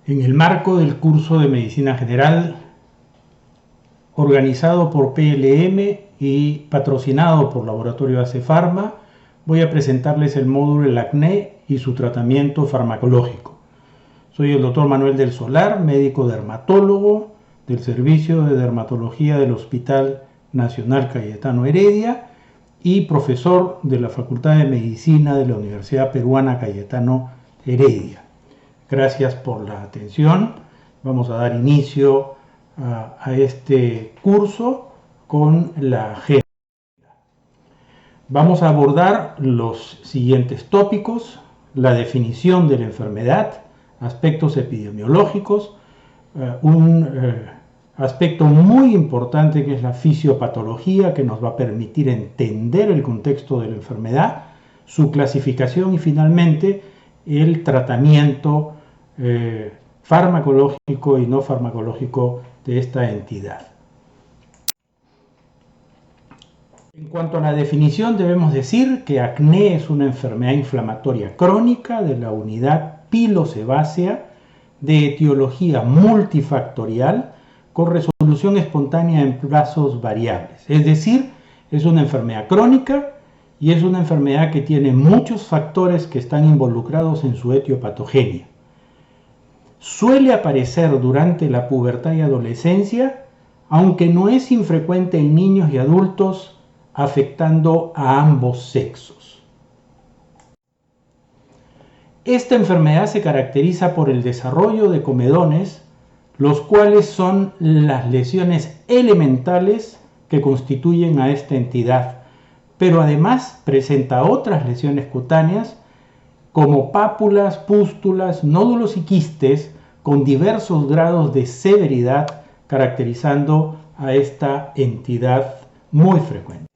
En el marco del curso de Medicina General, organizado por PLM y patrocinado por Laboratorio AC Pharma, voy a presentarles el módulo del acné y su tratamiento farmacológico. Soy el Dr. Manuel del Solar, médico dermatólogo del Servicio de Dermatología del Hospital Nacional Cayetano Heredia y profesor de la Facultad de Medicina de la Universidad Peruana Cayetano Heredia. Gracias por la atención. Vamos a dar inicio a este curso con la agenda. Vamos a abordar los siguientes tópicos: la definición de la enfermedad, aspectos epidemiológicos, un aspecto muy importante que es la fisiopatología, que nos va a permitir entender el contexto de la enfermedad, su clasificación y finalmente el tratamiento farmacológico y no farmacológico de esta entidad. En cuanto a la definición, debemos decir que acné es una enfermedad inflamatoria crónica de la unidad pilosebácea de etiología multifactorial con resolución espontánea en plazos variables. Es decir, es una enfermedad crónica y es una enfermedad que tiene muchos factores que están involucrados en su etiopatogenia. Suele aparecer durante la pubertad y adolescencia, aunque no es infrecuente en niños y adultos, afectando a ambos sexos. Esta enfermedad se caracteriza por el desarrollo de comedones, los cuales son las lesiones elementales que constituyen a esta entidad, pero además presenta otras lesiones cutáneas como pápulas, pústulas, nódulos y quistes con diversos grados de severidad, caracterizando a esta entidad muy frecuente.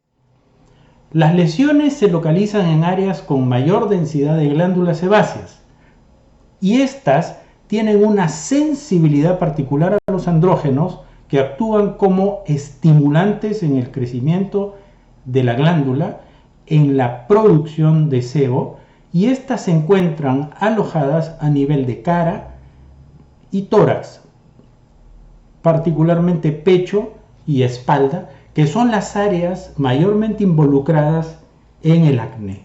Las lesiones se localizan en áreas con mayor densidad de glándulas sebáceas y estas tienen una sensibilidad particular a los andrógenos que actúan como estimulantes en el crecimiento de la glándula, en la producción de sebo, y estas se encuentran alojadas a nivel de cara y tórax, particularmente pecho y espalda, que son las áreas mayormente involucradas en el acné.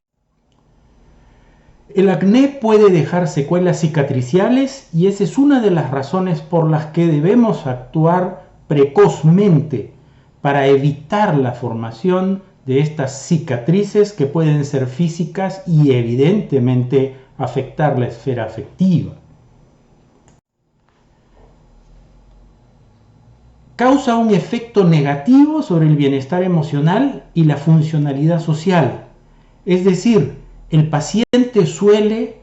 El acné puede dejar secuelas cicatriciales y esa es una de las razones por las que debemos actuar precozmente para evitar la formación de estas cicatrices que pueden ser físicas y evidentemente afectar la esfera afectiva. Causa un efecto negativo sobre el bienestar emocional y la funcionalidad social. Es decir, el paciente suele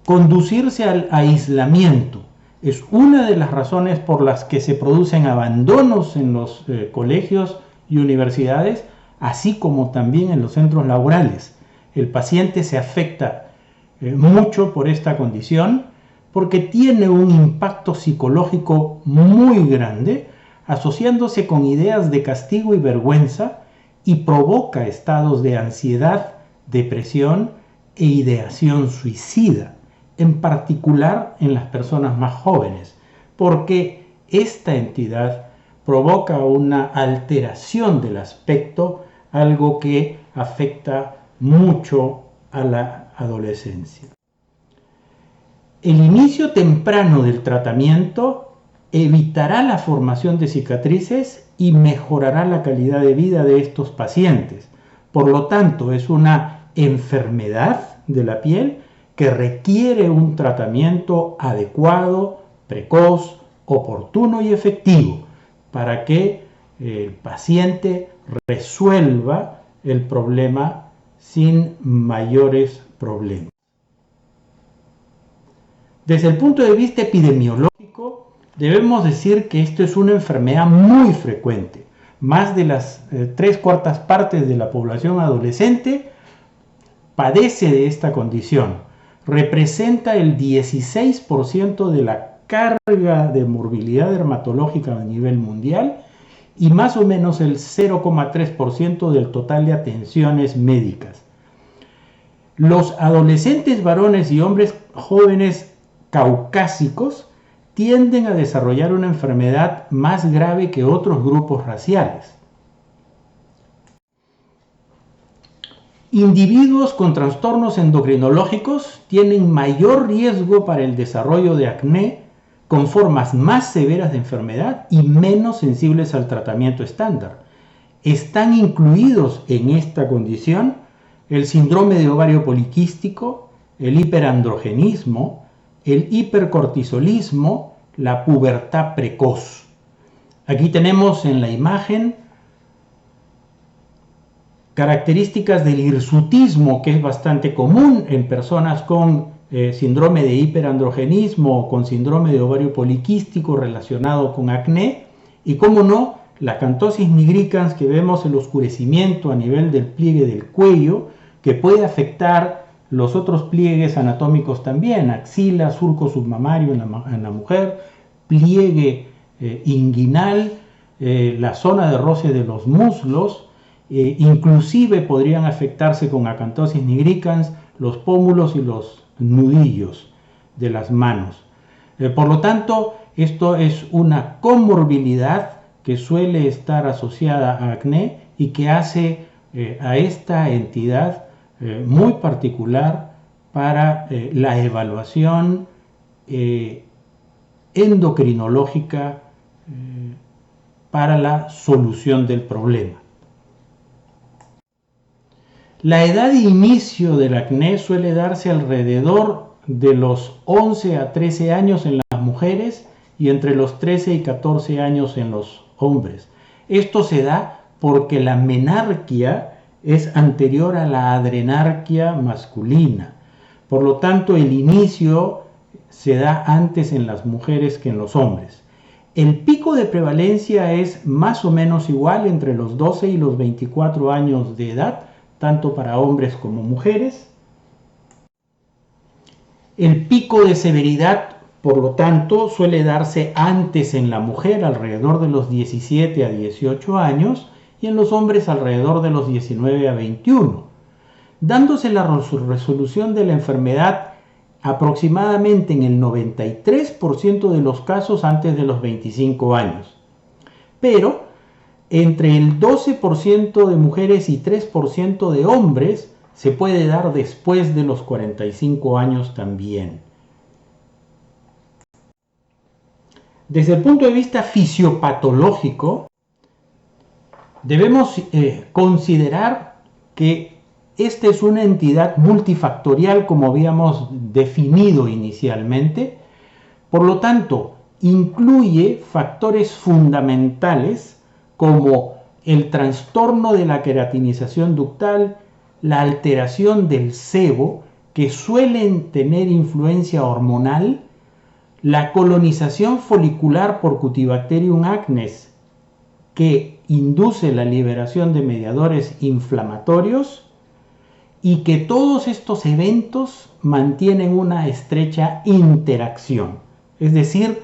conducirse al aislamiento. Es una de las razones por las que se producen abandonos en los colegios y universidades, así como también en los centros laborales. El paciente se afecta mucho por esta condición porque tiene un impacto psicológico muy grande, asociándose con ideas de castigo y vergüenza, y provoca estados de ansiedad, depresión e ideación suicida, en particular en las personas más jóvenes, porque esta entidad provoca una alteración del aspecto, algo que afecta mucho a la adolescencia. El inicio temprano del tratamiento evitará la formación de cicatrices y mejorará la calidad de vida de estos pacientes. Por lo tanto, es una enfermedad de la piel que requiere un tratamiento adecuado, precoz, oportuno y efectivo para que el paciente resuelva el problema sin mayores problemas. Desde el punto de vista epidemiológico, debemos decir que esto es una enfermedad muy frecuente. Más de las 3/4 partes de la población adolescente padece de esta condición. Representa el 16% de la carga de morbilidad dermatológica a nivel mundial y más o menos el 0,3% del total de atenciones médicas. Los adolescentes varones y hombres jóvenes caucásicos tienden a desarrollar una enfermedad más grave que otros grupos raciales. Individuos con trastornos endocrinológicos tienen mayor riesgo para el desarrollo de acné con formas más severas de enfermedad y menos sensibles al tratamiento estándar. Están incluidos en esta condición el síndrome de ovario poliquístico, el hiperandrogenismo, el hipercortisolismo, la pubertad precoz. Aquí tenemos en la imagen características del hirsutismo, que es bastante común en personas con síndrome de hiperandrogenismo o con síndrome de ovario poliquístico relacionado con acné, y cómo no, la acantosis nigricans, que vemos el oscurecimiento a nivel del pliegue del cuello, que puede afectar los otros pliegues anatómicos también, axila, surco submamario en la mujer, pliegue inguinal, la zona de roce de los muslos, inclusive podrían afectarse con acantosis nigricans los pómulos y los nudillos de las manos. Por lo tanto, esto es una comorbilidad que suele estar asociada a acné y que hace a esta entidad muy particular para la evaluación endocrinológica para la solución del problema. La edad de inicio del acné suele darse alrededor de los 11 a 13 años en las mujeres y entre los 13 y 14 años en los hombres. Esto se da porque la menarquia es anterior a la adrenarquia masculina. Por lo tanto, el inicio se da antes en las mujeres que en los hombres. El pico de prevalencia es más o menos igual entre los 12 y los 24 años de edad, tanto para hombres como mujeres. El pico de severidad, por lo tanto, suele darse antes en la mujer, alrededor de los 17 a 18 años, y en los hombres alrededor de los 19 a 21, dándose la resolución de la enfermedad aproximadamente en el 93% de los casos antes de los 25 años. Pero entre el 12% de mujeres y 3% de hombres se puede dar después de los 45 años también. Desde el punto de vista fisiopatológico, debemos considerar que esta es una entidad multifactorial, como habíamos definido inicialmente. Por lo tanto, incluye factores fundamentales como el trastorno de la queratinización ductal, la alteración del sebo, que suelen tener influencia hormonal, la colonización folicular por Cutibacterium acnes, que induce la liberación de mediadores inflamatorios, y que todos estos eventos mantienen una estrecha interacción. Es decir,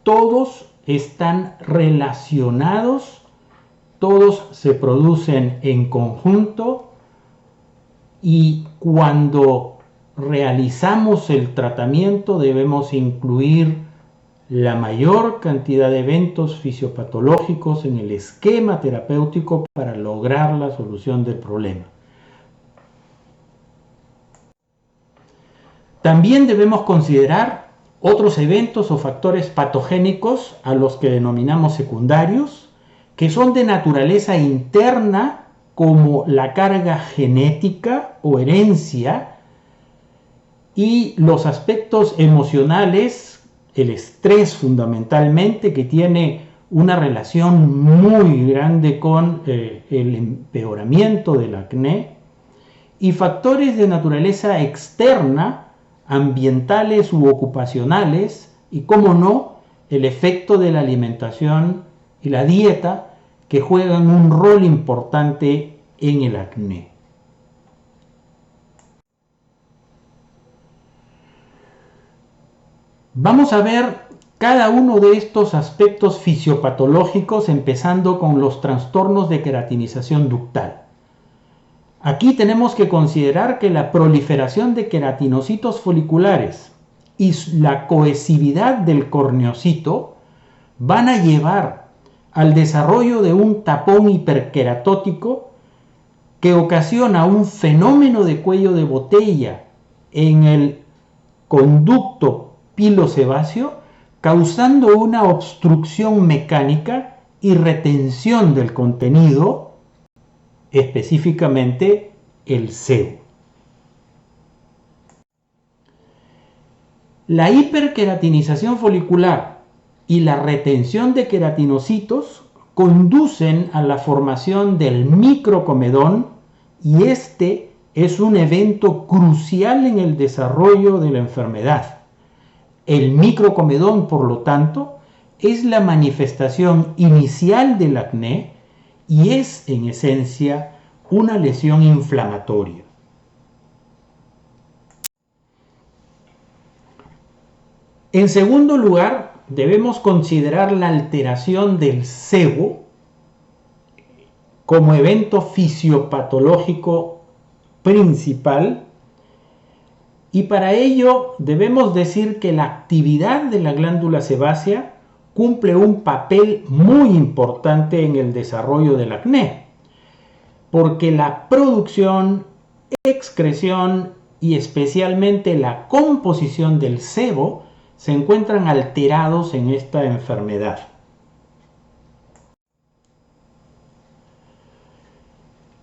todos están relacionados, todos se producen en conjunto, y cuando realizamos el tratamiento debemos incluir la mayor cantidad de eventos fisiopatológicos en el esquema terapéutico para lograr la solución del problema. También debemos considerar otros eventos o factores patogénicos a los que denominamos secundarios, que son de naturaleza interna, como la carga genética o herencia, y los aspectos emocionales, el estrés fundamentalmente, que tiene una relación muy grande con el empeoramiento del acné, y factores de naturaleza externa, ambientales u ocupacionales, y cómo no, el efecto de la alimentación y la dieta, que juegan un rol importante en el acné. Vamos a ver cada uno de estos aspectos fisiopatológicos, empezando con los trastornos de queratinización ductal. Aquí tenemos que considerar que la proliferación de queratinocitos foliculares y la cohesividad del corneocito van a llevar al desarrollo de un tapón hiperqueratótico que ocasiona un fenómeno de cuello de botella en el conducto pilosebáceo, causando una obstrucción mecánica y retención del contenido, específicamente el sebo. La hiperqueratinización folicular y la retención de queratinocitos conducen a la formación del microcomedón, y este es un evento crucial en el desarrollo de la enfermedad. El microcomedón, por lo tanto, es la manifestación inicial del acné y es, en esencia, una lesión inflamatoria. En segundo lugar, debemos considerar la alteración del sebo como evento fisiopatológico principal, y para ello debemos decir que la actividad de la glándula sebácea cumple un papel muy importante en el desarrollo del acné, porque la producción, excreción y especialmente la composición del sebo se encuentran alterados en esta enfermedad.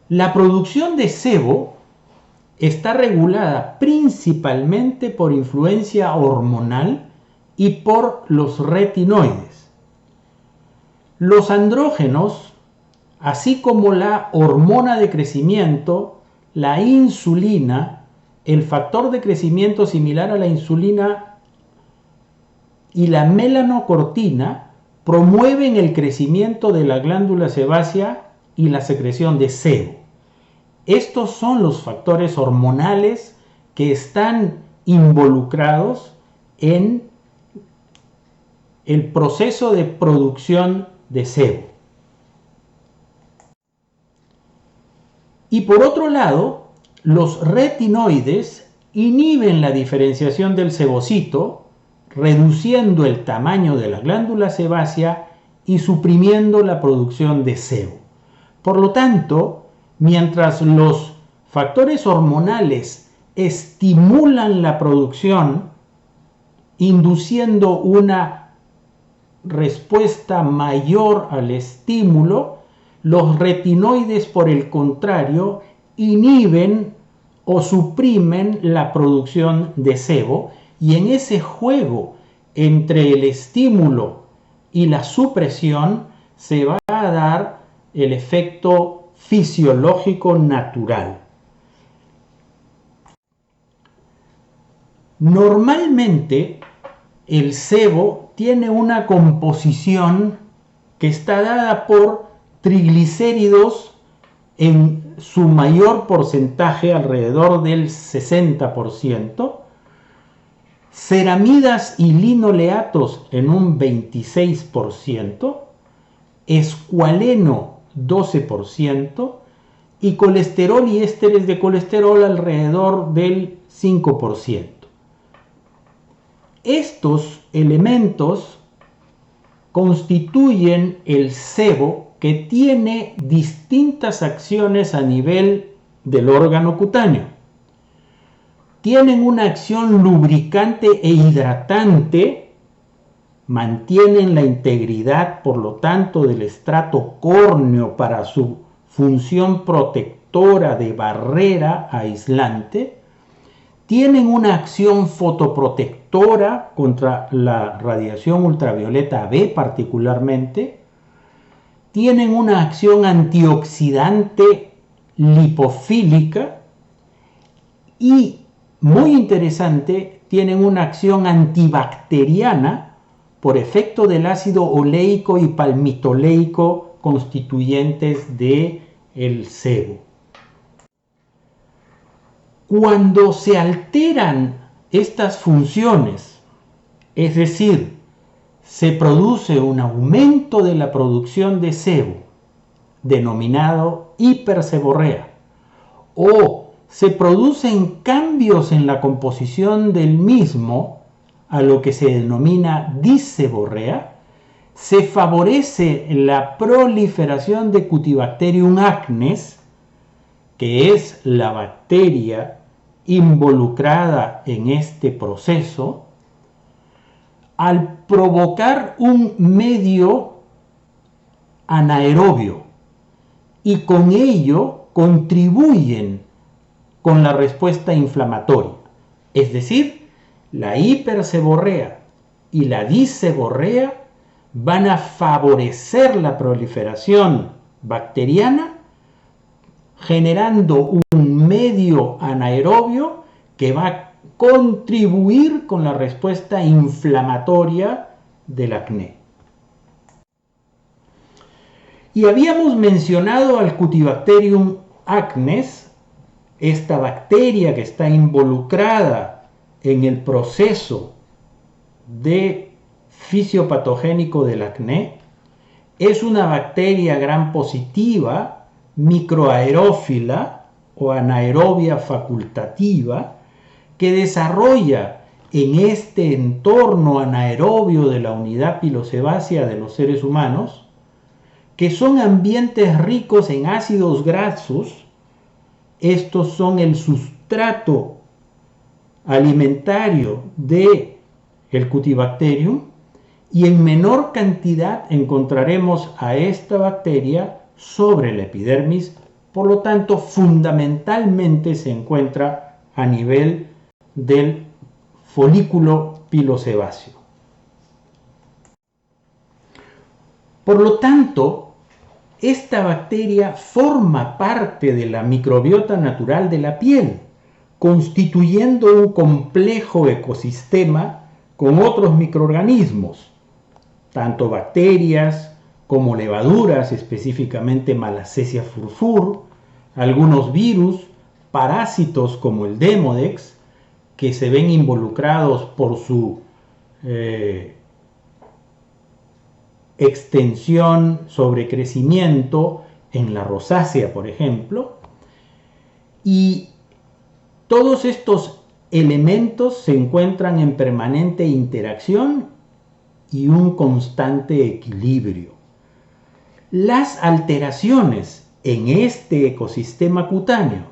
La producción de sebo está regulada principalmente por influencia hormonal y por los retinoides. Los andrógenos, así como la hormona de crecimiento, la insulina, el factor de crecimiento similar a la insulina y la melanocortina, promueven el crecimiento de la glándula sebácea y la secreción de sebo. Estos son los factores hormonales que están involucrados en el proceso de producción de sebo. Y por otro lado, los retinoides inhiben la diferenciación del sebocito, reduciendo el tamaño de la glándula sebácea y suprimiendo la producción de sebo. Por lo tanto, mientras los factores hormonales estimulan la producción, induciendo una respuesta mayor al estímulo, los retinoides, por el contrario, inhiben o suprimen la producción de sebo, y en ese juego entre el estímulo y la supresión se va a dar el efecto fisiológico natural. Normalmente el sebo tiene una composición que está dada por triglicéridos en su mayor porcentaje, alrededor del 60%, ceramidas y linoleatos en un 26%, escualeno 12% y colesterol y ésteres de colesterol alrededor del 5%. Estos elementos constituyen el sebo, que tiene distintas acciones a nivel del órgano cutáneo. Tienen una acción lubricante e hidratante, mantienen la integridad, por lo tanto, del estrato córneo para su función protectora de barrera aislante. Tienen una acción fotoprotectora contra la radiación ultravioleta B particularmente. Tienen una acción antioxidante lipofílica y, muy interesante, tienen una acción antibacteriana por efecto del ácido oleico y palmitoleico constituyentes del sebo. Cuando se alteran estas funciones, es decir, se produce un aumento de la producción de sebo, denominado hiperseborrea, o se producen cambios en la composición del mismo, a lo que se denomina diseborrea, se favorece la proliferación de Cutibacterium acnes, que es la bacteria involucrada en este proceso, al provocar un medio anaerobio, y con ello contribuyen con la respuesta inflamatoria. Es decir, la hiperseborrea y la diseborrea van a favorecer la proliferación bacteriana, generando un medio anaerobio que va a contribuir con la respuesta inflamatoria del acné. Y habíamos mencionado al Cutibacterium acnes, esta bacteria que está involucrada en el proceso de fisiopatogénico del acné. Es una bacteria gram positiva, microaerófila o anaerobia facultativa, que desarrolla en este entorno anaerobio de la unidad pilosebácea de los seres humanos, que son ambientes ricos en ácidos grasos. Estos son el sustrato alimentario del Cutibacterium, y en menor cantidad encontraremos a esta bacteria sobre la epidermis. Por lo tanto, fundamentalmente se encuentra a nivel del folículo pilosebáceo. Por lo tanto, esta bacteria forma parte de la microbiota natural de la piel, constituyendo un complejo ecosistema con otros microorganismos, tanto bacterias como levaduras, específicamente Malassezia furfur, algunos virus, parásitos como el Demodex, que se ven involucrados por su extensión, sobrecrecimiento en la rosácea, por ejemplo. Y todos estos elementos se encuentran en permanente interacción y un constante equilibrio. Las alteraciones en este ecosistema cutáneo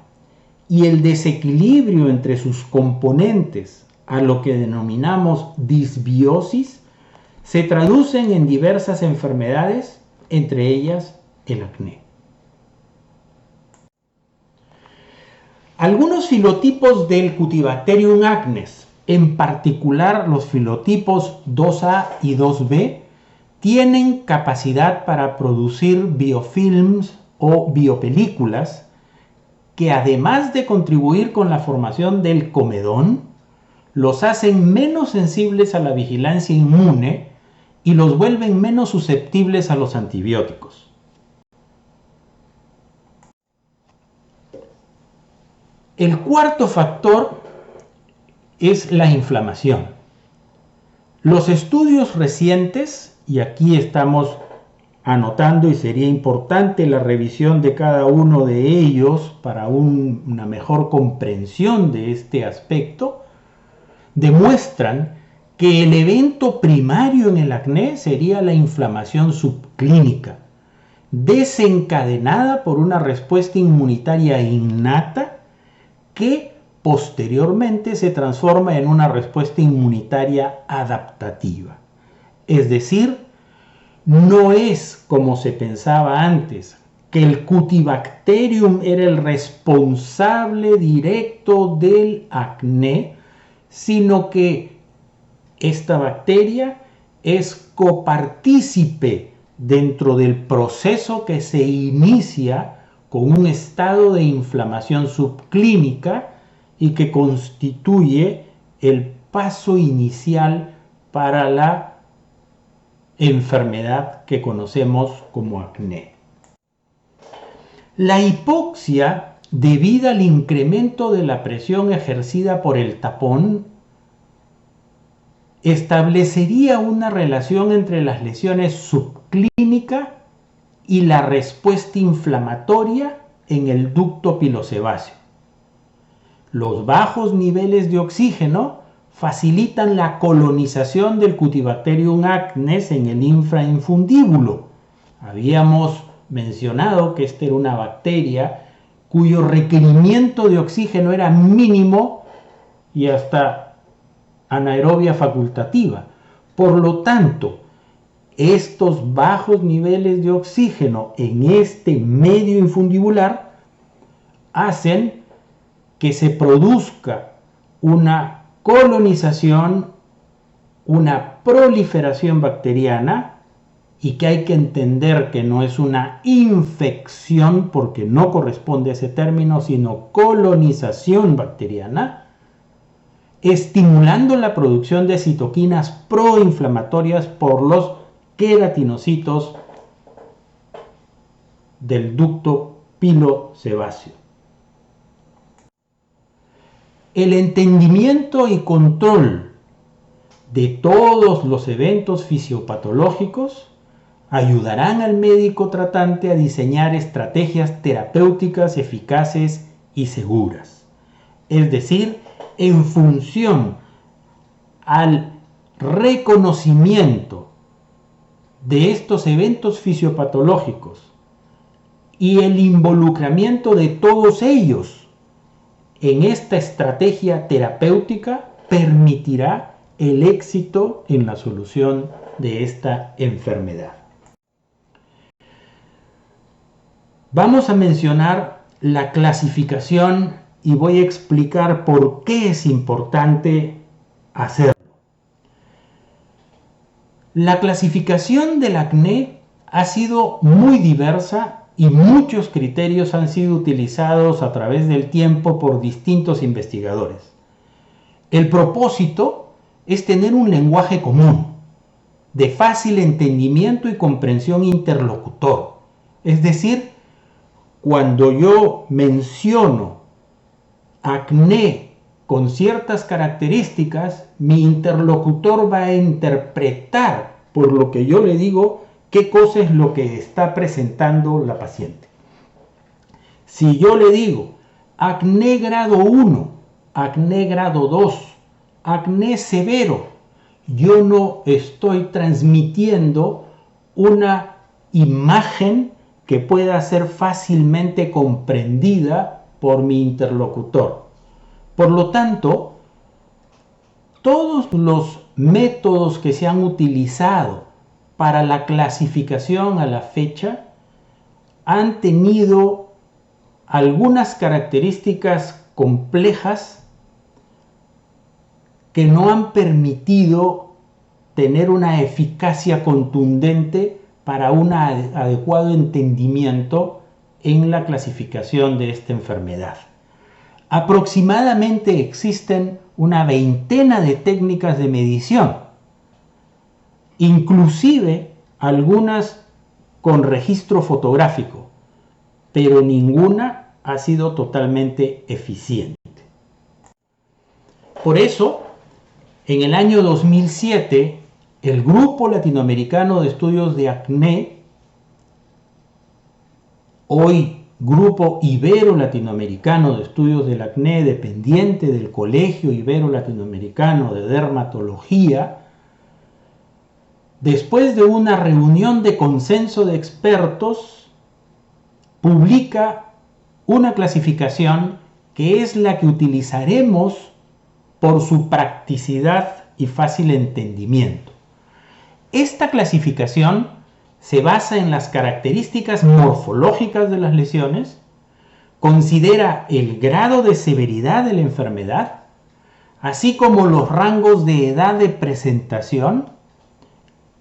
y el desequilibrio entre sus componentes, a lo que denominamos disbiosis, se traducen en diversas enfermedades, entre ellas el acné. Algunos filotipos del Cutibacterium acnes, en particular los filotipos 2A y 2B, tienen capacidad para producir biofilms o biopelículas que, además de contribuir con la formación del comedón, los hacen menos sensibles a la vigilancia inmune y los vuelven menos susceptibles a los antibióticos. El cuarto factor es la inflamación. Los estudios recientes, y aquí estamos anotando y sería importante la revisión de cada uno de ellos para una mejor comprensión de este aspecto, demuestran que el evento primario en el acné sería la inflamación subclínica, desencadenada por una respuesta inmunitaria innata que posteriormente se transforma en una respuesta inmunitaria adaptativa. Es decir, no es como se pensaba antes, que el Cutibacterium era el responsable directo del acné, sino que esta bacteria es copartícipe dentro del proceso que se inicia con un estado de inflamación subclínica y que constituye el paso inicial para la enfermedad que conocemos como acné. La hipoxia, debido al incremento de la presión ejercida por el tapón, establecería una relación entre las lesiones subclínicas y la respuesta inflamatoria en el ducto pilosebáceo. Los bajos niveles de oxígeno facilitan la colonización del Cutibacterium acnes en el infrainfundíbulo. Habíamos mencionado que esta era una bacteria cuyo requerimiento de oxígeno era mínimo y hasta anaerobia facultativa. Por lo tanto, estos bajos niveles de oxígeno en este medio infundibular hacen que se produzca una colonización, una proliferación bacteriana, y que hay que entender que no es una infección porque no corresponde a ese término, sino colonización bacteriana, estimulando la producción de citoquinas proinflamatorias por los queratinocitos del ducto pilosebáceo. El entendimiento y control de todos los eventos fisiopatológicos ayudarán al médico tratante a diseñar estrategias terapéuticas eficaces y seguras. Es decir, en función al reconocimiento de estos eventos fisiopatológicos y el involucramiento de todos ellos en esta estrategia terapéutica permitirá el éxito en la solución de esta enfermedad. Vamos a mencionar la clasificación y voy a explicar por qué es importante hacerlo. La clasificación del acné ha sido muy diversa y muchos criterios han sido utilizados a través del tiempo por distintos investigadores. El propósito es tener un lenguaje común, de fácil entendimiento y comprensión interlocutor. Es decir, cuando yo menciono acné con ciertas características, mi interlocutor va a interpretar por lo que yo le digo qué cosa es lo que está presentando la paciente. Si yo le digo acné grado 1, acné grado 2, acné severo, yo no estoy transmitiendo una imagen que pueda ser fácilmente comprendida por mi interlocutor. Por lo tanto, todos los métodos que se han utilizado para la clasificación a la fecha han tenido algunas características complejas que no han permitido tener una eficacia contundente para un adecuado entendimiento en la clasificación de esta enfermedad. Aproximadamente existen una veintena de técnicas de medición, inclusive algunas con registro fotográfico, pero ninguna ha sido totalmente eficiente. Por eso, en el año 2007, el Grupo Latinoamericano de Estudios de Acné, hoy Grupo Ibero-Latinoamericano de Estudios del Acné, dependiente del Colegio Ibero-Latinoamericano de Dermatología, después de una reunión de consenso de expertos, publica una clasificación que es la que utilizaremos por su practicidad y fácil entendimiento. Esta clasificación se basa en las características morfológicas de las lesiones, considera el grado de severidad de la enfermedad, así como los rangos de edad de presentación,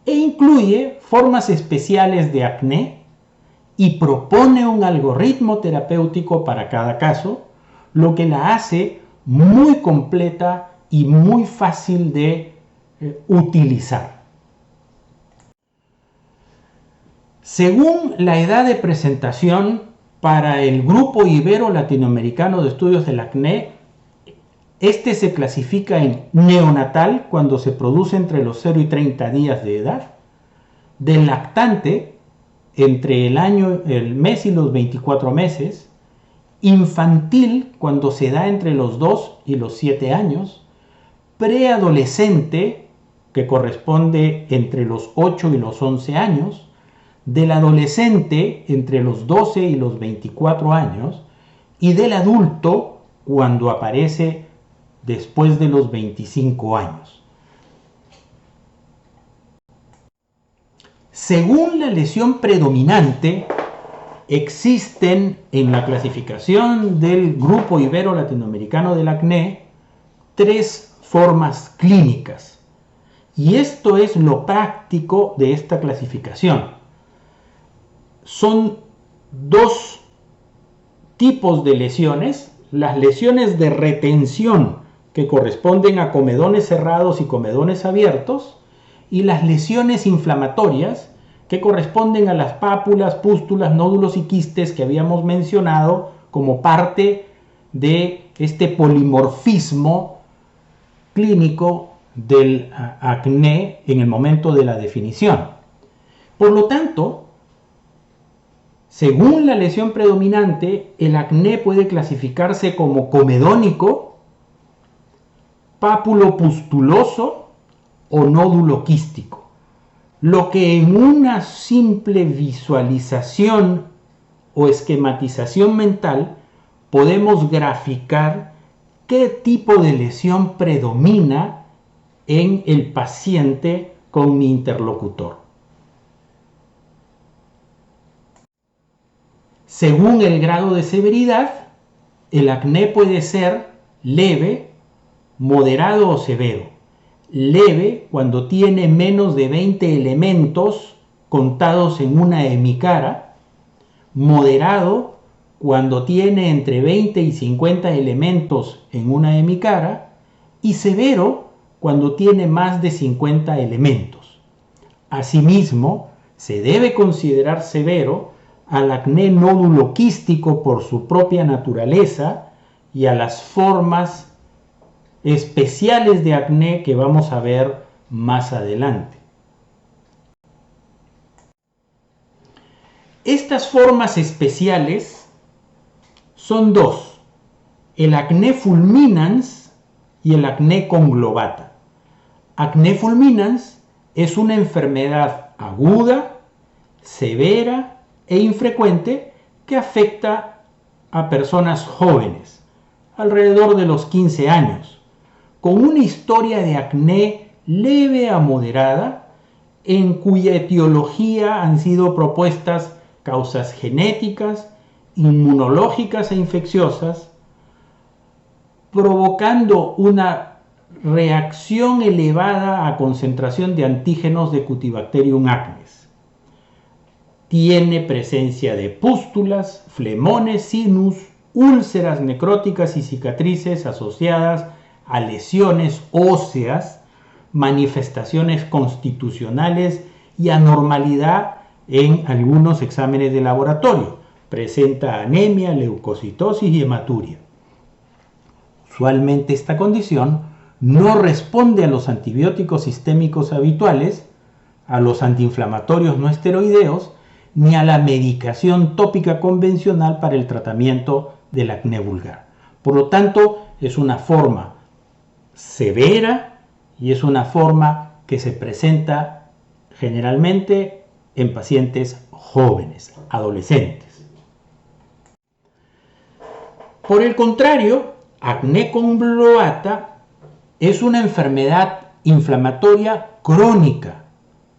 e incluye formas especiales de acné y propone un algoritmo terapéutico para cada caso, lo que la hace muy completa y muy fácil de utilizar. Según la edad de presentación para el Grupo Ibero-Latinoamericano de Estudios del Acné, este se clasifica en neonatal cuando se produce entre los 0 y 30 días de edad, del lactante entre el mes y los 24 meses, infantil cuando se da entre los 2 y los 7 años, preadolescente, que corresponde entre los 8 y los 11 años, del adolescente entre los 12 y los 24 años, y del adulto cuando aparece después de los 25 años. Según la lesión predominante, existen en la clasificación del Grupo Ibero-Latinoamericano del acné 3 formas clínicas. Y esto es lo práctico de esta clasificación. Son 2 tipos de lesiones: las lesiones de retención, que corresponden a comedones cerrados y comedones abiertos, y las lesiones inflamatorias, que corresponden a las pápulas, pústulas, nódulos y quistes que habíamos mencionado como parte de este polimorfismo clínico del acné en el momento de la definición. Por lo tanto, según la lesión predominante, el acné puede clasificarse como comedónico, pápulo-pustuloso o nódulo quístico, lo que en una simple visualización o esquematización mental podemos graficar qué tipo de lesión predomina en el paciente con mi interlocutor. Según el grado de severidad, el acné puede ser leve, moderado o severo. Leve cuando tiene menos de 20 elementos contados en una hemicara. Moderado cuando tiene entre 20 y 50 elementos en una hemicara. Y severo cuando tiene más de 50 elementos. Asimismo, se debe considerar severo al acné nódulo quístico por su propia naturaleza y a las formas especiales de acné que vamos a ver más adelante. Estas formas especiales son 2: el acné fulminans y el acné conglobata. Acné fulminans es una enfermedad aguda, severa e infrecuente que afecta a personas jóvenes, alrededor de los 15 años, con una historia de acné leve a moderada, en cuya etiología han sido propuestas causas genéticas, inmunológicas e infecciosas, provocando una reacción elevada a concentración de antígenos de Cutibacterium acnes. Tiene presencia de pústulas, flemones, sinus, úlceras necróticas y cicatrices asociadas a lesiones óseas, manifestaciones constitucionales y anormalidad en algunos exámenes de laboratorio. Presenta anemia, leucocitosis y hematuria. Usualmente esta condición no responde a los antibióticos sistémicos habituales, a los antiinflamatorios no esteroideos, ni a la medicación tópica convencional para el tratamiento del acné vulgar. Por lo tanto, es una forma severa y es una forma que se presenta generalmente en pacientes jóvenes, adolescentes. Por el contrario, acné conglobata es una enfermedad inflamatoria crónica,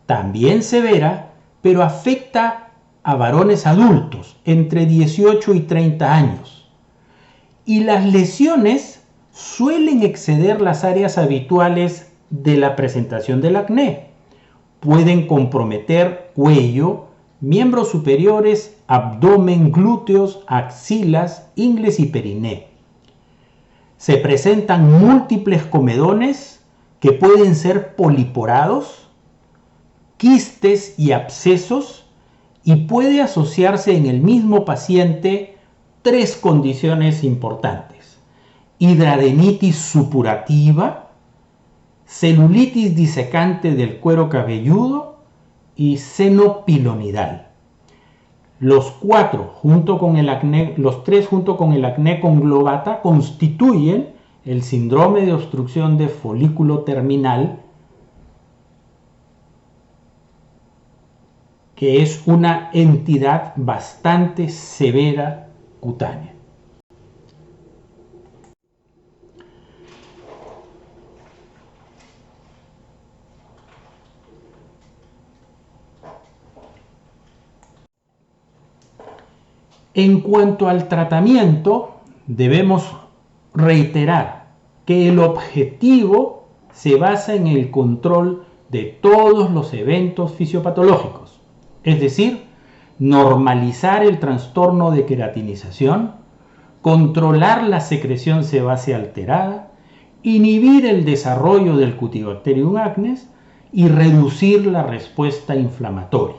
también severa, pero afecta a varones adultos entre 18 y 30 años. Y las lesiones suelen exceder las áreas habituales de la presentación del acné. Pueden comprometer cuello, miembros superiores, abdomen, glúteos, axilas, ingles y periné. Se presentan múltiples comedones que pueden ser poliporados, quistes y abscesos, y puede asociarse en el mismo paciente 3 condiciones importantes: hidradenitis supurativa, celulitis disecante del cuero cabelludo y seno pilonidal. Los 3 junto con el acné conglobata constituyen el síndrome de obstrucción de folículo terminal, que es una entidad bastante severa cutánea. En cuanto al tratamiento, debemos reiterar que el objetivo se basa en el control de todos los eventos fisiopatológicos, es decir, normalizar el trastorno de queratinización, controlar la secreción sebácea alterada, inhibir el desarrollo del Cutibacterium acnes y reducir la respuesta inflamatoria.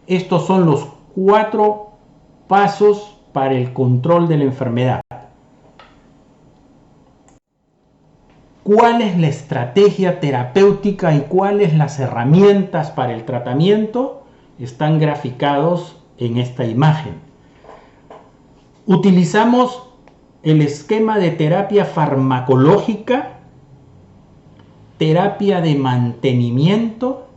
Estos son los 4 pasos para el control de la enfermedad. ¿Cuál es la estrategia terapéutica y cuáles las herramientas para el tratamiento? Están graficados en esta imagen. Utilizamos el esquema de terapia farmacológica, terapia de mantenimiento,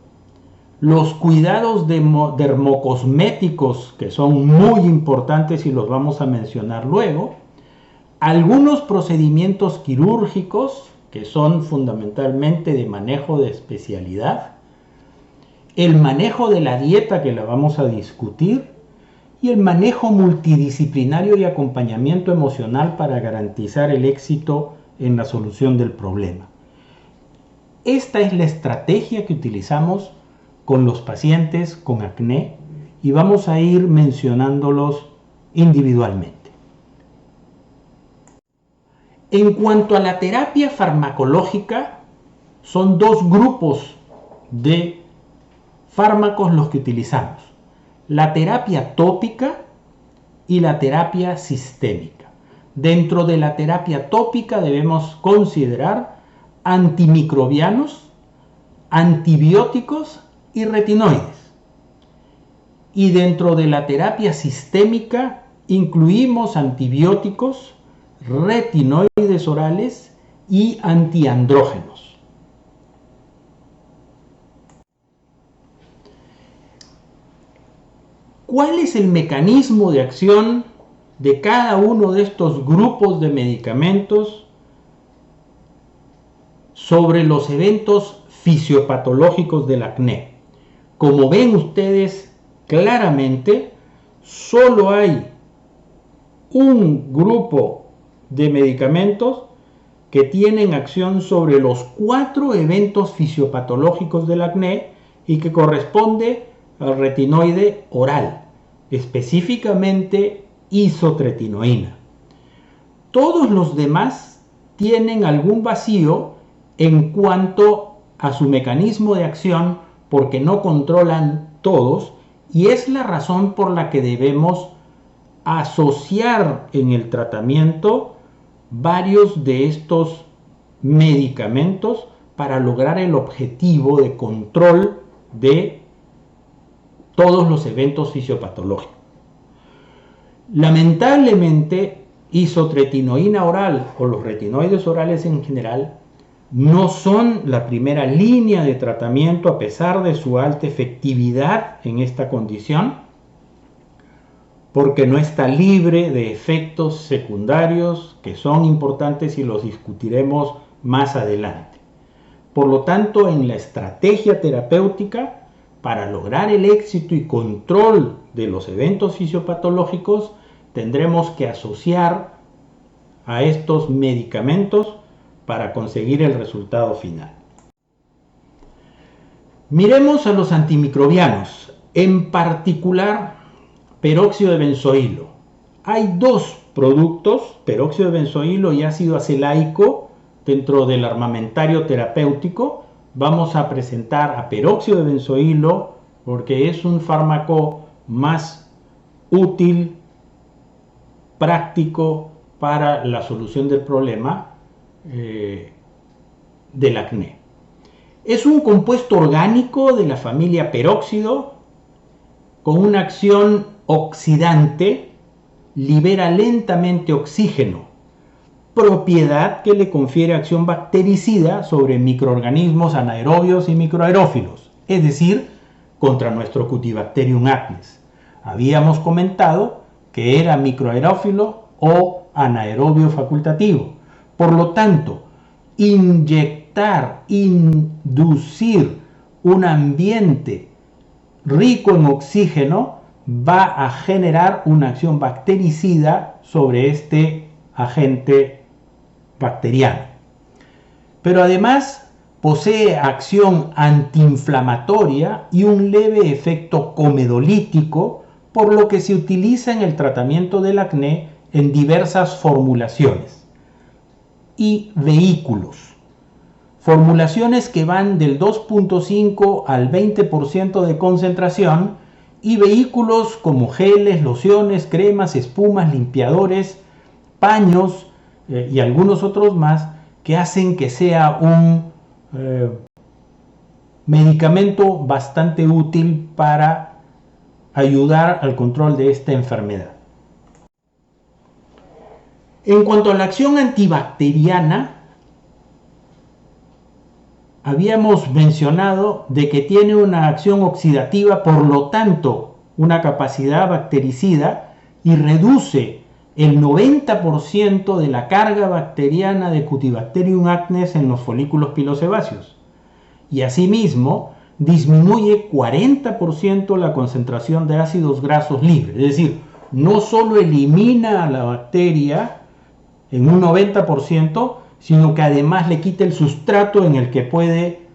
los cuidados dermocosméticos, que son muy importantes y los vamos a mencionar luego, algunos procedimientos quirúrgicos, que son fundamentalmente de manejo de especialidad, el manejo de la dieta, que la vamos a discutir, y el manejo multidisciplinario y acompañamiento emocional para garantizar el éxito en la solución del problema. Esta es la estrategia que utilizamos con los pacientes con acné y vamos a ir mencionándolos individualmente. En cuanto a la terapia farmacológica, son 2 grupos de fármacos los que utilizamos: la terapia tópica y la terapia sistémica. Dentro de la terapia tópica debemos considerar antimicrobianos, antibióticos y retinoides. Y dentro de la terapia sistémica incluimos antibióticos, retinoides orales y antiandrógenos. ¿Cuál es el mecanismo de acción de cada uno de estos grupos de medicamentos sobre los eventos fisiopatológicos del acné? Como ven ustedes claramente, solo hay un grupo de medicamentos que tienen acción sobre los 4 eventos fisiopatológicos del acné y que corresponde al retinoide oral, específicamente isotretinoína. Todos los demás tienen algún vacío en cuanto a su mecanismo de acción porque no controlan todos, y es la razón por la que debemos asociar en el tratamiento varios de estos medicamentos para lograr el objetivo de control de todos los eventos fisiopatológicos. Lamentablemente, isotretinoína oral o los retinoides orales en general no son la primera línea de tratamiento a pesar de su alta efectividad en esta condición, porque no está libre de efectos secundarios que son importantes y los discutiremos más adelante. Por lo tanto, en la estrategia terapéutica, para lograr el éxito y control de los eventos fisiopatológicos, tendremos que asociar a estos medicamentos para conseguir el resultado final. Miremos a los antimicrobianos, en particular peróxido de benzoilo. Hay 2 productos, peróxido de benzoilo y ácido acelaico, dentro del armamentario terapéutico. Vamos a presentar a peróxido de benzoilo porque es un fármaco más útil, práctico para la solución del problema del acné. Es un compuesto orgánico de la familia peróxido con una acción oxidante, libera lentamente oxígeno, propiedad que le confiere acción bactericida sobre microorganismos anaerobios y microaerófilos, es decir, contra nuestro Cutibacterium acnes. Habíamos comentado que era microaerófilo o anaerobio facultativo. Por lo tanto, inducir un ambiente rico en oxígeno va a generar una acción bactericida sobre este agente bacteriano. Pero además posee acción antiinflamatoria y un leve efecto comedolítico, por lo que se utiliza en el tratamiento del acné en diversas formulaciones y vehículos. Formulaciones que van del 2.5 al 20% de concentración y vehículos como geles, lociones, cremas, espumas, limpiadores, paños y algunos otros más que hacen que sea un medicamento bastante útil para ayudar al control de esta enfermedad. En cuanto a la acción antibacteriana, habíamos mencionado de que tiene una acción oxidativa, por lo tanto, una capacidad bactericida y reduce el 90% de la carga bacteriana de Cutibacterium acnes en los folículos pilosebáceos. Y asimismo, disminuye 40% la concentración de ácidos grasos libres. Es decir, no solo elimina a la bacteria en un 90%, sino que además le quita el sustrato en el que puede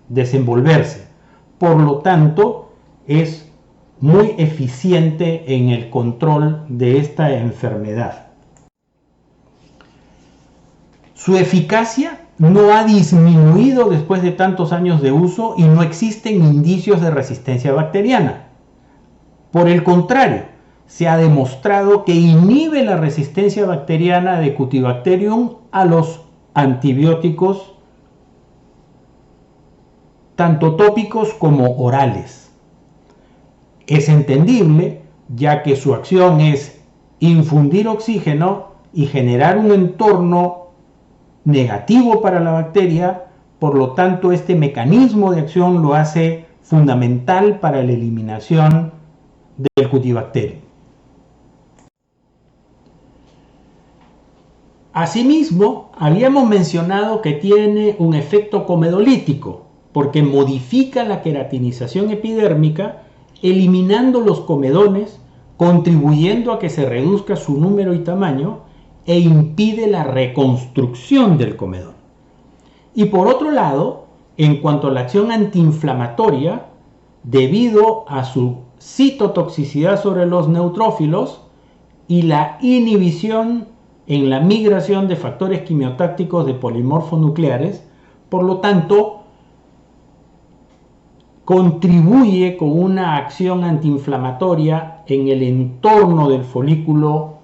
desenvolverse. Por lo tanto, es muy eficiente en el control de esta enfermedad. Su eficacia no ha disminuido después de tantos años de uso y no existen indicios de resistencia bacteriana. Por el contrario, se ha demostrado que inhibe la resistencia bacteriana de Cutibacterium a los antibióticos, tanto tópicos como orales. Es entendible, ya que su acción es infundir oxígeno y generar un entorno negativo para la bacteria, por lo tanto este mecanismo de acción lo hace fundamental para la eliminación del Cutibacterium. Asimismo, habíamos mencionado que tiene un efecto comedolítico, porque modifica la queratinización epidérmica, eliminando los comedones, contribuyendo a que se reduzca su número y tamaño, e impide la reconstrucción del comedón. Y por otro lado, en cuanto a la acción antiinflamatoria, debido a su citotoxicidad sobre los neutrófilos y la inhibición en la migración de factores quimiotácticos de polimorfos nucleares, por lo tanto, contribuye con una acción antiinflamatoria en el entorno del folículo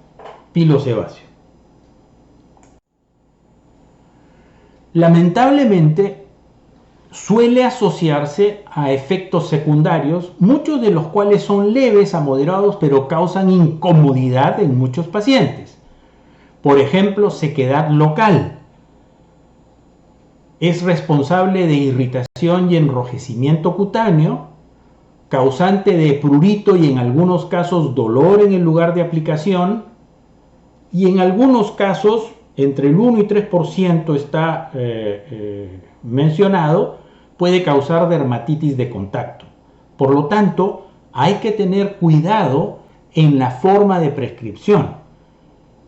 pilosebáceo. Lamentablemente, suele asociarse a efectos secundarios, muchos de los cuales son leves a moderados, pero causan incomodidad en muchos pacientes. Por ejemplo, sequedad local. Es responsable de irritación y enrojecimiento cutáneo, causante de prurito y en algunos casos dolor en el lugar de aplicación, y en algunos casos, entre el 1 y 3% está mencionado, puede causar dermatitis de contacto. Por lo tanto, hay que tener cuidado en la forma de prescripción.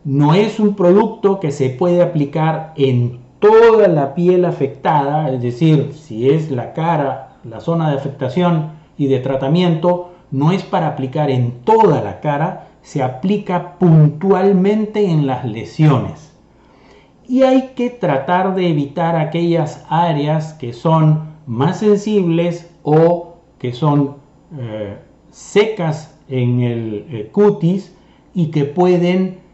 No es un producto que se puede aplicar en toda la piel afectada, es decir, si es la cara, la zona de afectación y de tratamiento, no es para aplicar en toda la cara, se aplica puntualmente en las lesiones. Y hay que tratar de evitar aquellas áreas que son más sensibles o que son secas en el cutis y que pueden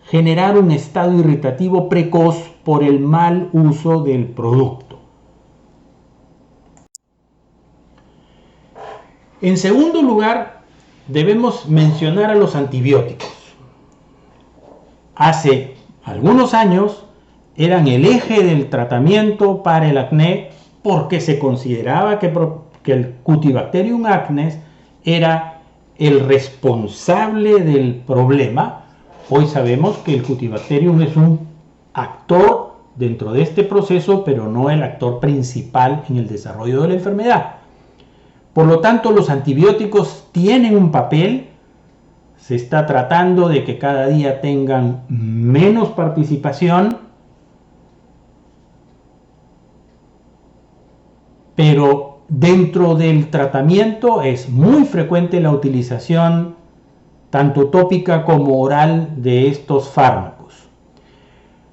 generar un estado irritativo precoz por el mal uso del producto. En segundo lugar, debemos mencionar a los antibióticos. Hace algunos años eran el eje del tratamiento para el acné porque se consideraba que el Cutibacterium acnes era el responsable del problema. Hoy sabemos que el Cutibacterium es un actor dentro de este proceso, pero no el actor principal en el desarrollo de la enfermedad. Por lo tanto, los antibióticos tienen un papel. Se está tratando de que cada día tengan menos participación, pero dentro del tratamiento es muy frecuente la utilización tanto tópica como oral de estos fármacos,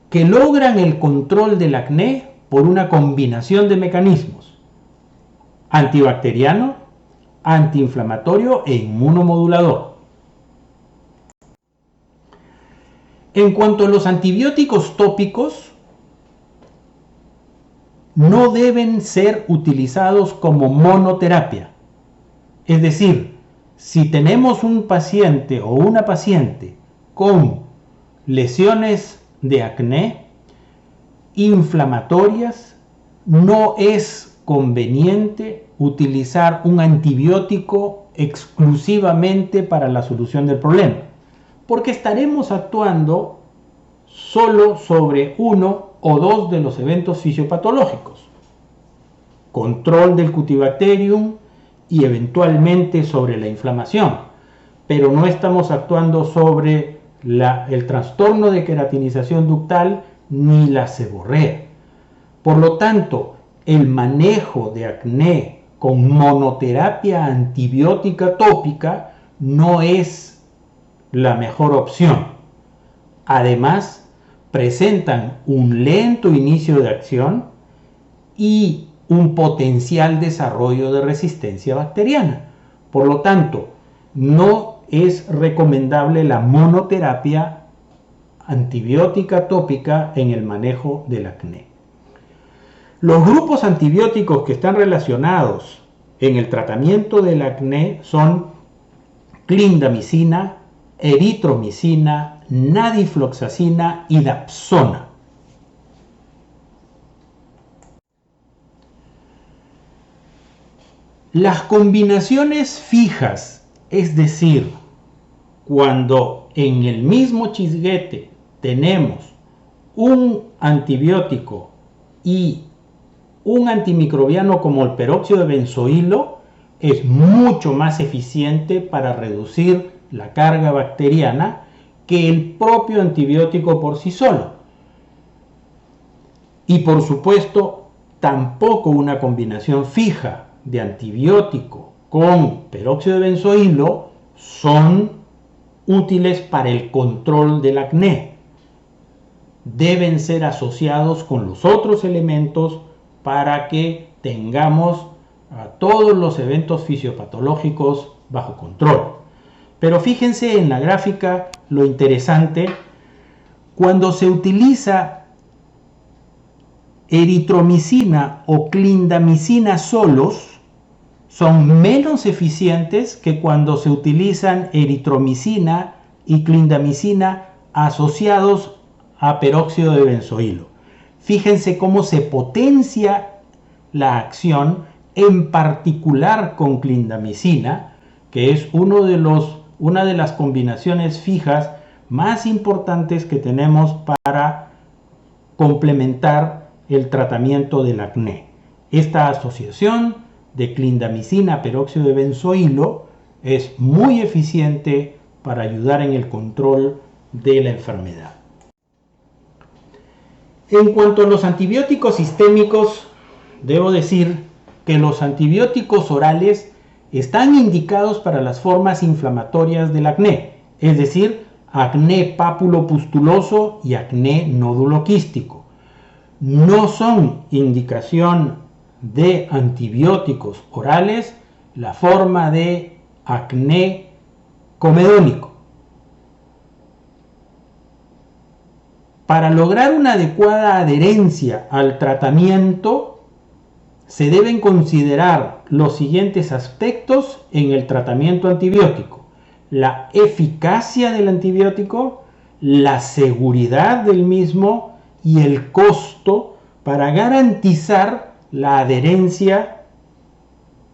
que logran el control del acné por una combinación de mecanismos: antibacteriano, antiinflamatorio e inmunomodulador. En cuanto a los antibióticos tópicos, no deben ser utilizados como monoterapia. Es decir, si tenemos un paciente o una paciente con lesiones de acné inflamatorias, no es conveniente utilizar un antibiótico exclusivamente para la solución del problema, porque estaremos actuando solo sobre uno o dos de los eventos fisiopatológicos: control del Cutibacterium y eventualmente sobre la inflamación, pero no estamos actuando sobre el trastorno de queratinización ductal ni la seborrea. Por lo tanto, el manejo de acné con monoterapia antibiótica tópica no es la mejor opción. Además, presentan un lento inicio de acción y un potencial desarrollo de resistencia bacteriana. Por lo tanto, no es recomendable la monoterapia antibiótica tópica en el manejo del acné. Los grupos antibióticos que están relacionados en el tratamiento del acné son clindamicina, eritromicina, nadifloxacina y dapsona. Las combinaciones fijas, es decir, cuando en el mismo chisguete tenemos un antibiótico y un antimicrobiano como el peróxido de benzoilo, es mucho más eficiente para reducir la carga bacteriana que el propio antibiótico por sí solo. Y por supuesto, tampoco una combinación fija de antibiótico con peróxido de benzoilo son útiles para el control del acné. Deben ser asociados con los otros elementos para que tengamos a todos los eventos fisiopatológicos bajo control. Pero fíjense en la gráfica lo interesante: cuando se utiliza eritromicina o clindamicina solos, son menos eficientes que cuando se utilizan eritromicina y clindamicina asociados a peróxido de benzoilo. Fíjense cómo se potencia la acción, en particular con clindamicina, que es una de las combinaciones fijas más importantes que tenemos para complementar el tratamiento del acné. Esta asociación de clindamicina peróxido de benzoilo es muy eficiente para ayudar en el control de la enfermedad. En cuanto a los antibióticos sistémicos, debo decir que los antibióticos orales están indicados para las formas inflamatorias del acné, es decir, acné papulopustuloso y acné nódulo quístico. No son indicación de antibióticos orales la forma de acné comedónico. Para lograr una adecuada adherencia al tratamiento, se deben considerar los siguientes aspectos en el tratamiento antibiótico: la eficacia del antibiótico, la seguridad del mismo y el costo para garantizar la adherencia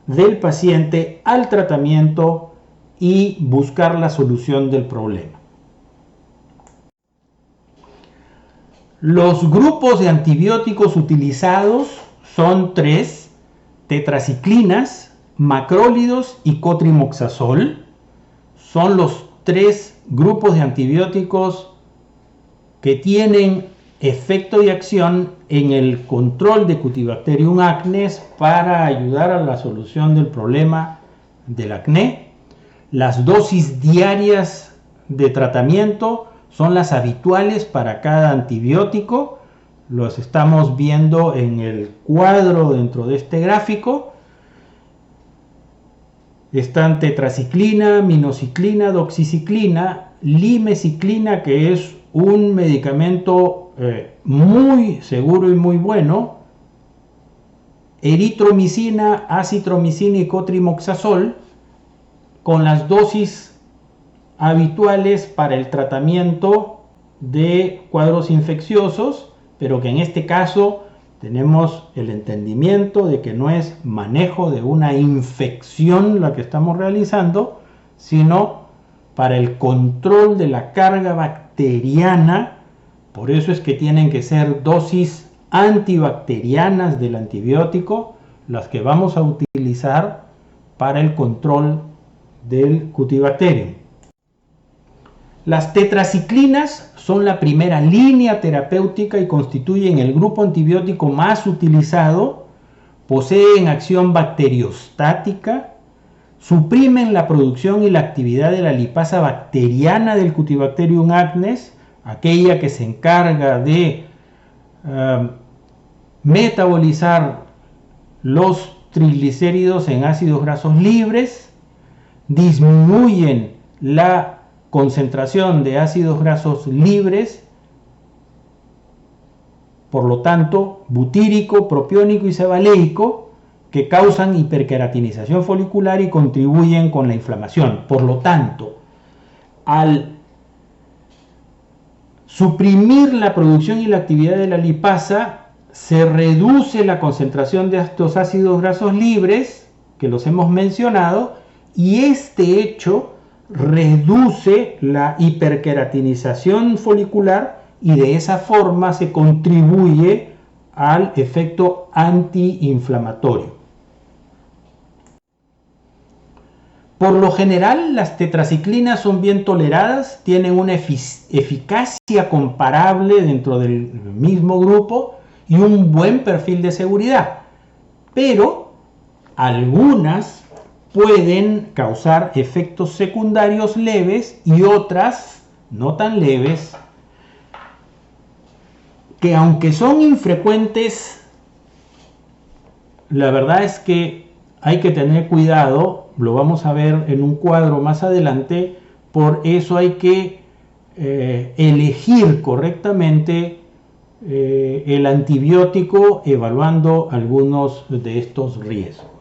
del paciente al tratamiento y buscar la solución del problema. Los grupos de antibióticos utilizados son 3: tetraciclinas, macrólidos y cotrimoxazol. Son los 3 grupos de antibióticos que tienen efecto y acción en el control de Cutibacterium acnes para ayudar a la solución del problema del acné. Las dosis diarias de tratamiento son las habituales para cada antibiótico. Los estamos viendo en el cuadro dentro de este gráfico. Están tetraciclina, minoxiclina, doxiciclina, limeciclina, que es un medicamento muy seguro y muy bueno, eritromicina, acitromicina y cotrimoxazol, con las dosis habituales para el tratamiento de cuadros infecciosos, pero que en este caso tenemos el entendimiento de que no es manejo de una infección la que estamos realizando, sino para el control de la carga bacteriana. Por eso es que tienen que ser dosis antibacterianas del antibiótico las que vamos a utilizar para el control del Cutibacterium. Las tetraciclinas son la primera línea terapéutica y constituyen el grupo antibiótico más utilizado. Poseen acción bacteriostática, suprimen la producción y la actividad de la lipasa bacteriana del Cutibacterium acnes, aquella que se encarga de metabolizar los triglicéridos en ácidos grasos libres, disminuyen la concentración de ácidos grasos libres, por lo tanto butírico, propiónico y sebaleico, que causan hiperqueratinización folicular y contribuyen con la inflamación. Por lo tanto, al suprimir la producción y la actividad de la lipasa, se reduce la concentración de estos ácidos grasos libres, que los hemos mencionado, y este hecho reduce la hiperqueratinización folicular y de esa forma se contribuye al efecto antiinflamatorio. Por lo general, las tetraciclinas son bien toleradas, tienen una eficacia comparable dentro del mismo grupo y un buen perfil de seguridad, pero algunas pueden causar efectos secundarios leves y otras no tan leves, que aunque son infrecuentes, la verdad es que hay que tener cuidado. Lo vamos a ver en un cuadro más adelante. Por eso hay que elegir correctamente el antibiótico evaluando algunos de estos riesgos.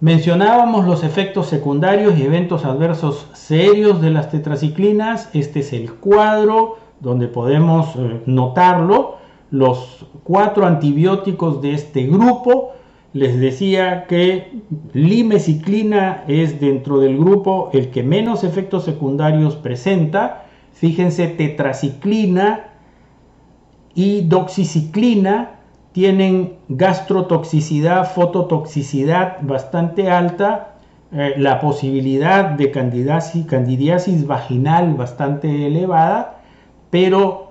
Mencionábamos los efectos secundarios y eventos adversos serios de las tetraciclinas. Este es el cuadro donde podemos notarlo. Los 4 antibióticos de este grupo. Les decía que limeciclina es dentro del grupo el que menos efectos secundarios presenta. Fíjense, tetraciclina y doxiciclina tienen gastrotoxicidad, fototoxicidad bastante alta, la posibilidad de candidiasis vaginal bastante elevada, pero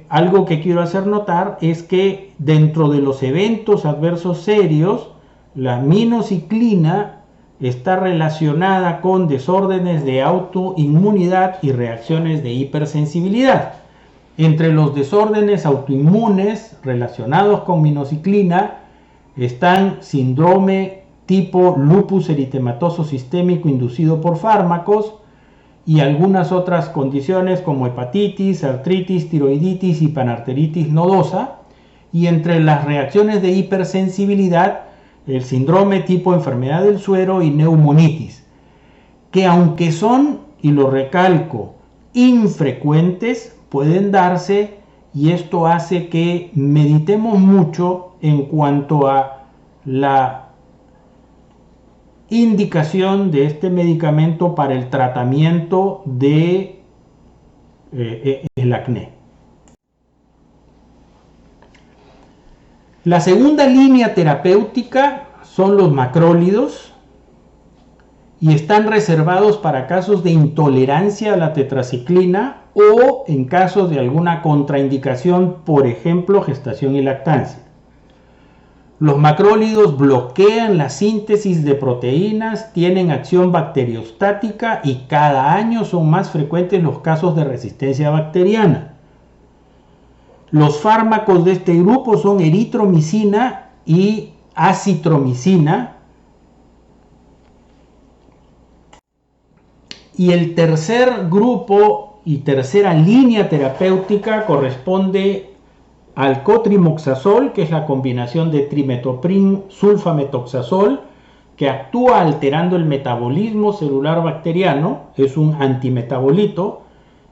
algo que quiero hacer notar es que dentro de los eventos adversos serios, la minociclina está relacionada con desórdenes de autoinmunidad y reacciones de hipersensibilidad. Entre los desórdenes autoinmunes relacionados con minociclina están síndrome tipo lupus eritematoso sistémico inducido por fármacos y algunas otras condiciones como hepatitis, artritis, tiroiditis y panarteritis nodosa. Y entre las reacciones de hipersensibilidad, el síndrome tipo enfermedad del suero y neumonitis, que aunque son y lo recalco, infrecuentes, pueden darse, y esto hace que meditemos mucho en cuanto a la indicación de este medicamento para el tratamiento de el acné. La segunda línea terapéutica son los macrólidos y están reservados para casos de intolerancia a la tetraciclina o en casos de alguna contraindicación, por ejemplo, gestación y lactancia. Los macrólidos bloquean la síntesis de proteínas, tienen acción bacteriostática y cada año son más frecuentes los casos de resistencia bacteriana. Los fármacos de este grupo son eritromicina y acitromicina. Y el tercer grupo y tercera línea terapéutica corresponde al cotrimoxazol, que es la combinación de trimetoprim sulfametoxazol, que actúa alterando el metabolismo celular bacteriano, es un antimetabolito.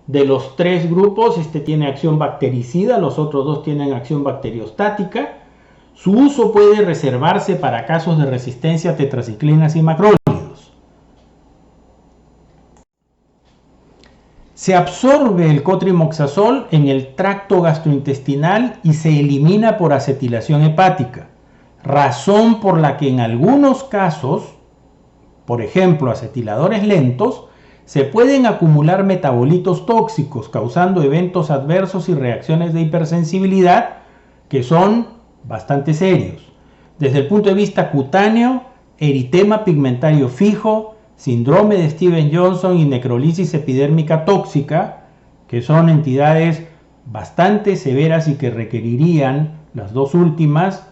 De los tres grupos, este tiene acción bactericida, los otros dos tienen acción bacteriostática. Su uso puede reservarse para casos de resistencia a tetraciclinas y macrólidos. Se absorbe el cotrimoxazol en el tracto gastrointestinal y se elimina por acetilación hepática, razón por la que en algunos casos, por ejemplo acetiladores lentos, se pueden acumular metabolitos tóxicos causando eventos adversos y reacciones de hipersensibilidad que son bastante serios. Desde el punto de vista cutáneo, eritema pigmentario fijo, síndrome de Stevens-Johnson y necrolisis epidérmica tóxica, que son entidades bastante severas y que requerirían, las dos últimas,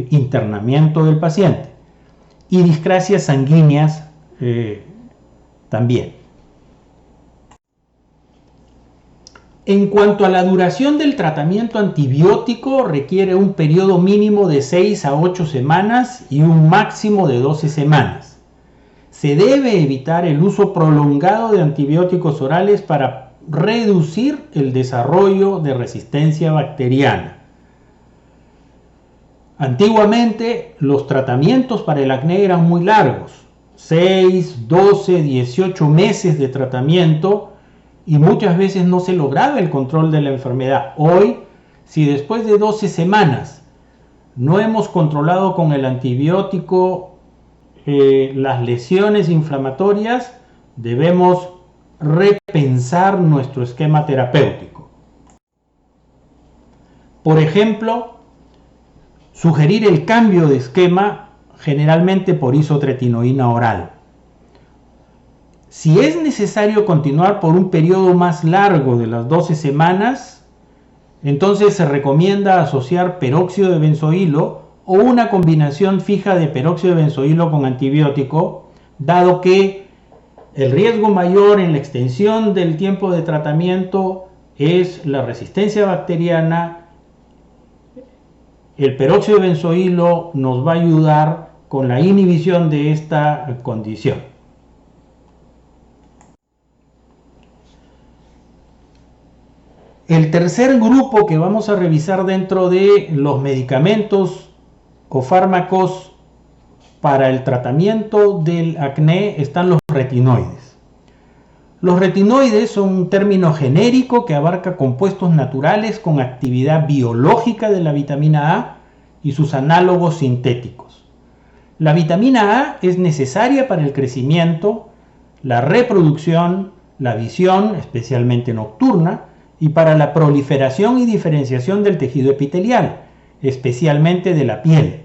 internamiento del paciente. Y discrasias sanguíneas también. En cuanto a la duración del tratamiento antibiótico, requiere un periodo mínimo de 6 a 8 semanas y un máximo de 12 semanas. Se debe evitar el uso prolongado de antibióticos orales para reducir el desarrollo de resistencia bacteriana. Antiguamente, los tratamientos para el acné eran muy largos, 6, 12, 18 meses de tratamiento, y muchas veces no se lograba el control de la enfermedad. Hoy, si después de 12 semanas no hemos controlado con el antibiótico las lesiones inflamatorias, debemos repensar nuestro esquema terapéutico. Por ejemplo, sugerir el cambio de esquema generalmente por isotretinoína oral. Si es necesario continuar por un periodo más largo de las 12 semanas, entonces se recomienda asociar peróxido de benzoilo o una combinación fija de peróxido de benzoilo con antibiótico, dado que el riesgo mayor en la extensión del tiempo de tratamiento es la resistencia bacteriana. El peróxido de benzoilo nos va a ayudar con la inhibición de esta condición. El tercer grupo que vamos a revisar dentro de los medicamentos o fármacos para el tratamiento del acné están los retinoides. Los retinoides son un término genérico que abarca compuestos naturales con actividad biológica de la vitamina A y sus análogos sintéticos. La vitamina A es necesaria para el crecimiento, la reproducción, la visión, especialmente nocturna, y para la proliferación y diferenciación del tejido epitelial, especialmente de la piel.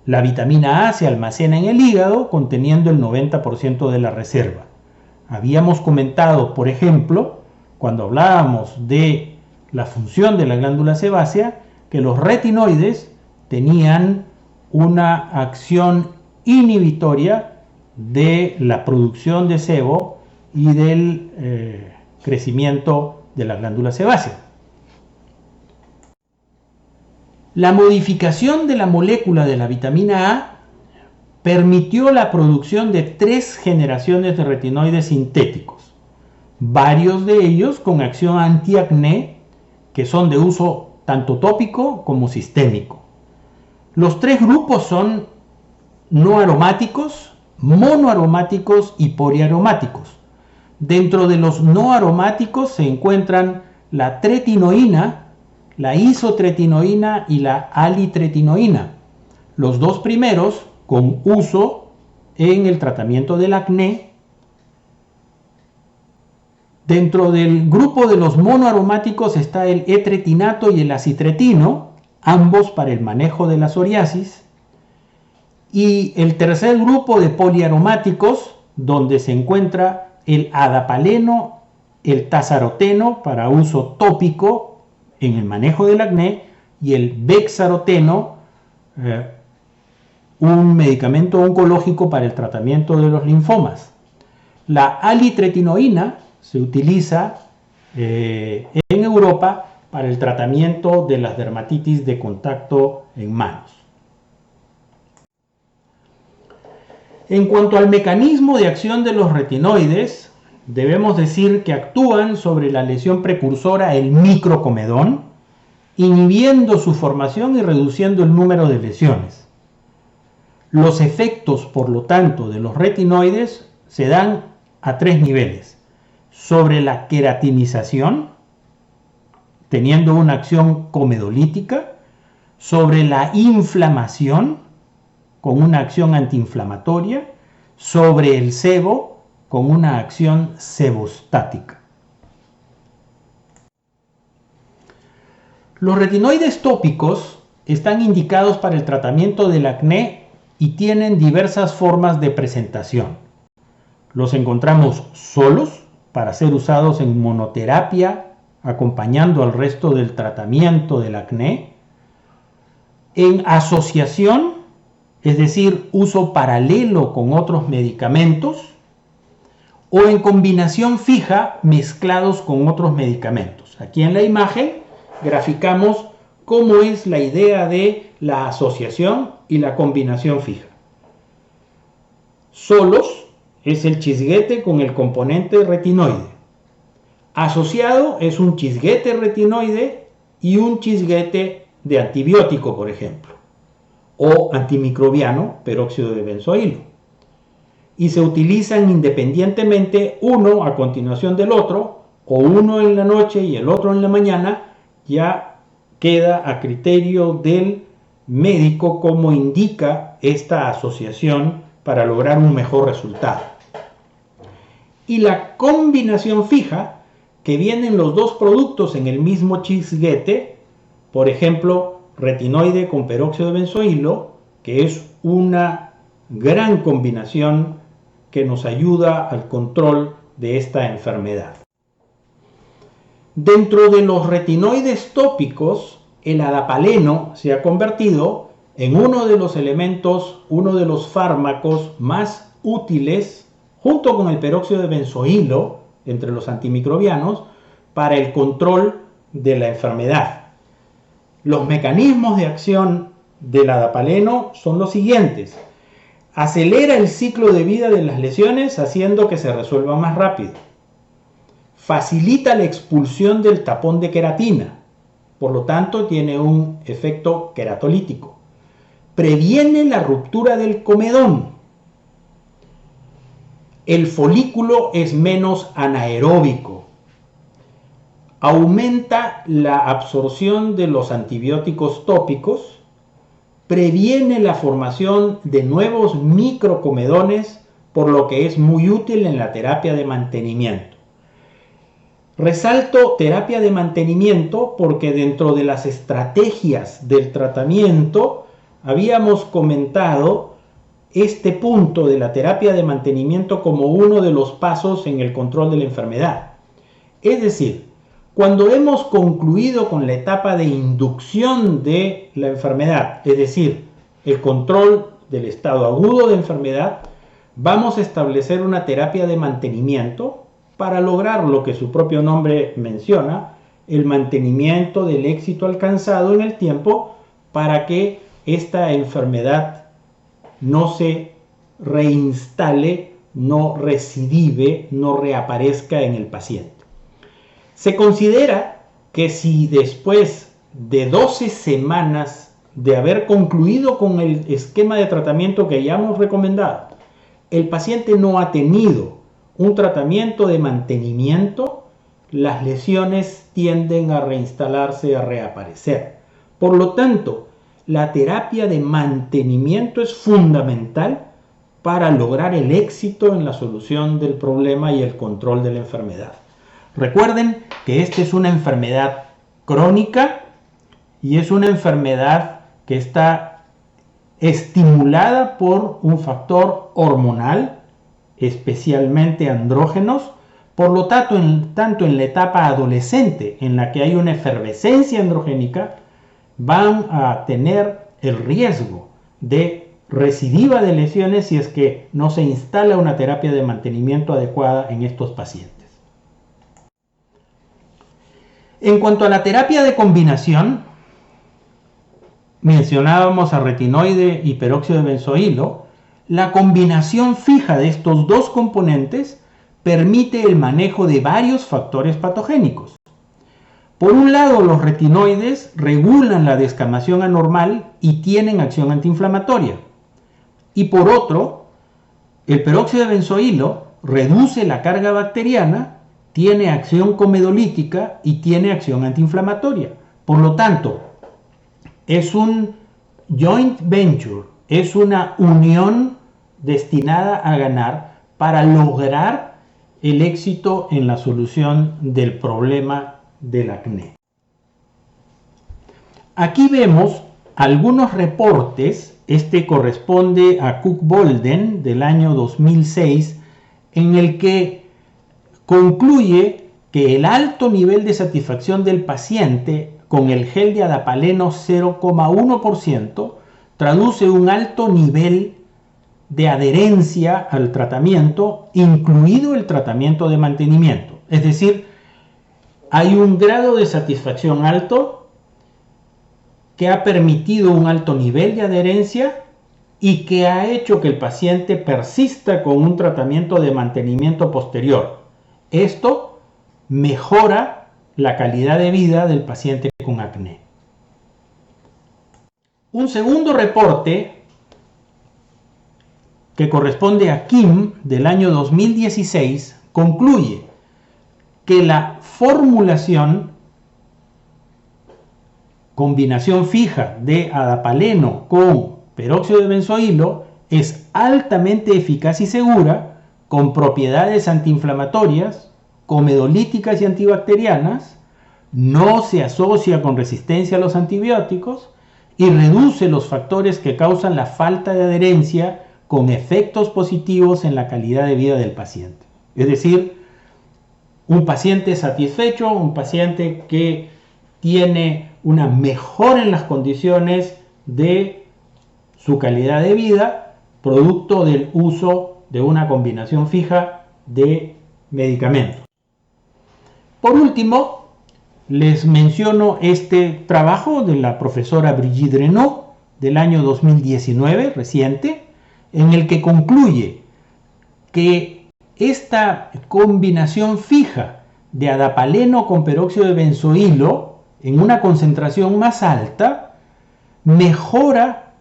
La vitamina A se almacena en el hígado conteniendo el 90% de la reserva. Habíamos comentado, por ejemplo, cuando hablábamos de la función de la glándula sebácea, que los retinoides tenían una acción inhibitoria de la producción de sebo y del crecimiento de la glándula sebácea. La modificación de la molécula de la vitamina A permitió la producción de 3 generaciones de retinoides sintéticos, varios de ellos con acción antiacné, que son de uso tanto tópico como sistémico. Los 3 grupos son no aromáticos, monoaromáticos y poliaromáticos. Dentro de los no aromáticos se encuentran la tretinoína, la isotretinoína y la alitretinoína. Los 2 primeros con uso en el tratamiento del acné. Dentro del grupo de los monoaromáticos está el etretinato y el acitretino, ambos para el manejo de la psoriasis. Y el tercer grupo de poliaromáticos, donde se encuentra el adapaleno, el tazaroteno para uso tópico en el manejo del acné y el bexaroteno, un medicamento oncológico para el tratamiento de los linfomas. La alitretinoína se utiliza en Europa para el tratamiento de las dermatitis de contacto en manos. En cuanto al mecanismo de acción de los retinoides, debemos decir que actúan sobre la lesión precursora, el microcomedón, inhibiendo su formación y reduciendo el número de lesiones. Los efectos, por lo tanto, de los retinoides se dan a 3 niveles. Sobre la queratinización, teniendo una acción comedolítica, sobre la inflamación, con una acción antiinflamatoria, sobre el sebo, con una acción sebostática. Los retinoides tópicos están indicados para el tratamiento del acné y tienen diversas formas de presentación. Los encontramos solos para ser usados en monoterapia, acompañando al resto del tratamiento del acné, en asociación, es decir, uso paralelo con otros medicamentos, o en combinación fija mezclados con otros medicamentos. Aquí en la imagen graficamos cómo es la idea de la asociación y la combinación fija. Solos es el chisguete con el componente retinoide. Asociado es un chisguete retinoide y un chisguete de antibiótico, por ejemplo, o antimicrobiano, peróxido de benzoilo. Y se utilizan independientemente, uno a continuación del otro, o uno en la noche y el otro en la mañana, ya queda a criterio del médico cómo indica esta asociación para lograr un mejor resultado. Y la combinación fija, que vienen los 2 productos en el mismo chisguete, por ejemplo, retinoide con peróxido de benzoilo, que es una gran combinación que nos ayuda al control de esta enfermedad. Dentro de los retinoides tópicos, el adapaleno se ha convertido en uno de los elementos, uno de los fármacos más útiles, junto con el peróxido de benzoilo, entre los antimicrobianos, para el control de la enfermedad. Los mecanismos de acción del adapaleno son los siguientes. Acelera el ciclo de vida de las lesiones haciendo que se resuelva más rápido. Facilita la expulsión del tapón de queratina, por lo tanto tiene un efecto queratolítico. Previene la ruptura del comedón. El folículo es menos anaeróbico. Aumenta la absorción de los antibióticos tópicos. Previene la formación de nuevos microcomedones, por lo que es muy útil en la terapia de mantenimiento. Resalto terapia de mantenimiento porque dentro de las estrategias del tratamiento habíamos comentado este punto de la terapia de mantenimiento como uno de los pasos en el control de la enfermedad. Es decir, cuando hemos concluido con la etapa de inducción de la enfermedad, es decir, el control del estado agudo de enfermedad, vamos a establecer una terapia de mantenimiento para lograr lo que su propio nombre menciona, el mantenimiento del éxito alcanzado en el tiempo para que esta enfermedad no se reinstale, no recidive, no reaparezca en el paciente. Se considera que si después de 12 semanas de haber concluido con el esquema de tratamiento que ya hemos recomendado, el paciente no ha tenido un tratamiento de mantenimiento, las lesiones tienden a reinstalarse, a reaparecer. Por lo tanto, la terapia de mantenimiento es fundamental para lograr el éxito en la solución del problema y el control de la enfermedad. Recuerden que esta es una enfermedad crónica y es una enfermedad que está estimulada por un factor hormonal, especialmente andrógenos. Por lo tanto, en la etapa adolescente, en la que hay una efervescencia androgénica, van a tener el riesgo de recidiva de lesiones si es que no se instala una terapia de mantenimiento adecuada en estos pacientes. En cuanto a la terapia de combinación, mencionábamos a retinoide y peróxido de benzoilo. La combinación fija de estos dos componentes permite el manejo de varios factores patogénicos. Por un lado, los retinoides regulan la descamación anormal y tienen acción antiinflamatoria. Y por otro, el peróxido de benzoilo reduce la carga bacteriana, tiene acción comedolítica y tiene acción antiinflamatoria. Por lo tanto, es un joint venture, es una unión destinada a ganar para lograr el éxito en la solución del problema del acné. Aquí vemos algunos reportes. Este corresponde a Cook-Bolden del año 2006, en el que concluye que el alto nivel de satisfacción del paciente con el gel de adapaleno 0,1% traduce un alto nivel de adherencia al tratamiento, incluido el tratamiento de mantenimiento. Es decir, hay un grado de satisfacción alto que ha permitido un alto nivel de adherencia y que ha hecho que el paciente persista con un tratamiento de mantenimiento posterior. Esto mejora la calidad de vida del paciente con acné. Un segundo reporte que corresponde a Kim del año 2016 concluye que la formulación combinación fija de adapaleno con peróxido de benzoilo es altamente eficaz y segura, con propiedades antiinflamatorias, comedolíticas y antibacterianas, no se asocia con resistencia a los antibióticos y reduce los factores que causan la falta de adherencia, con efectos positivos en la calidad de vida del paciente. Es decir, un paciente satisfecho, un paciente que tiene una mejora en las condiciones de su calidad de vida, producto del uso de una combinación fija de medicamentos. Por último, les menciono este trabajo de la profesora Brigitte Renaud del año 2019, reciente, en el que concluye que esta combinación fija de adapaleno con peróxido de benzoilo en una concentración más alta mejora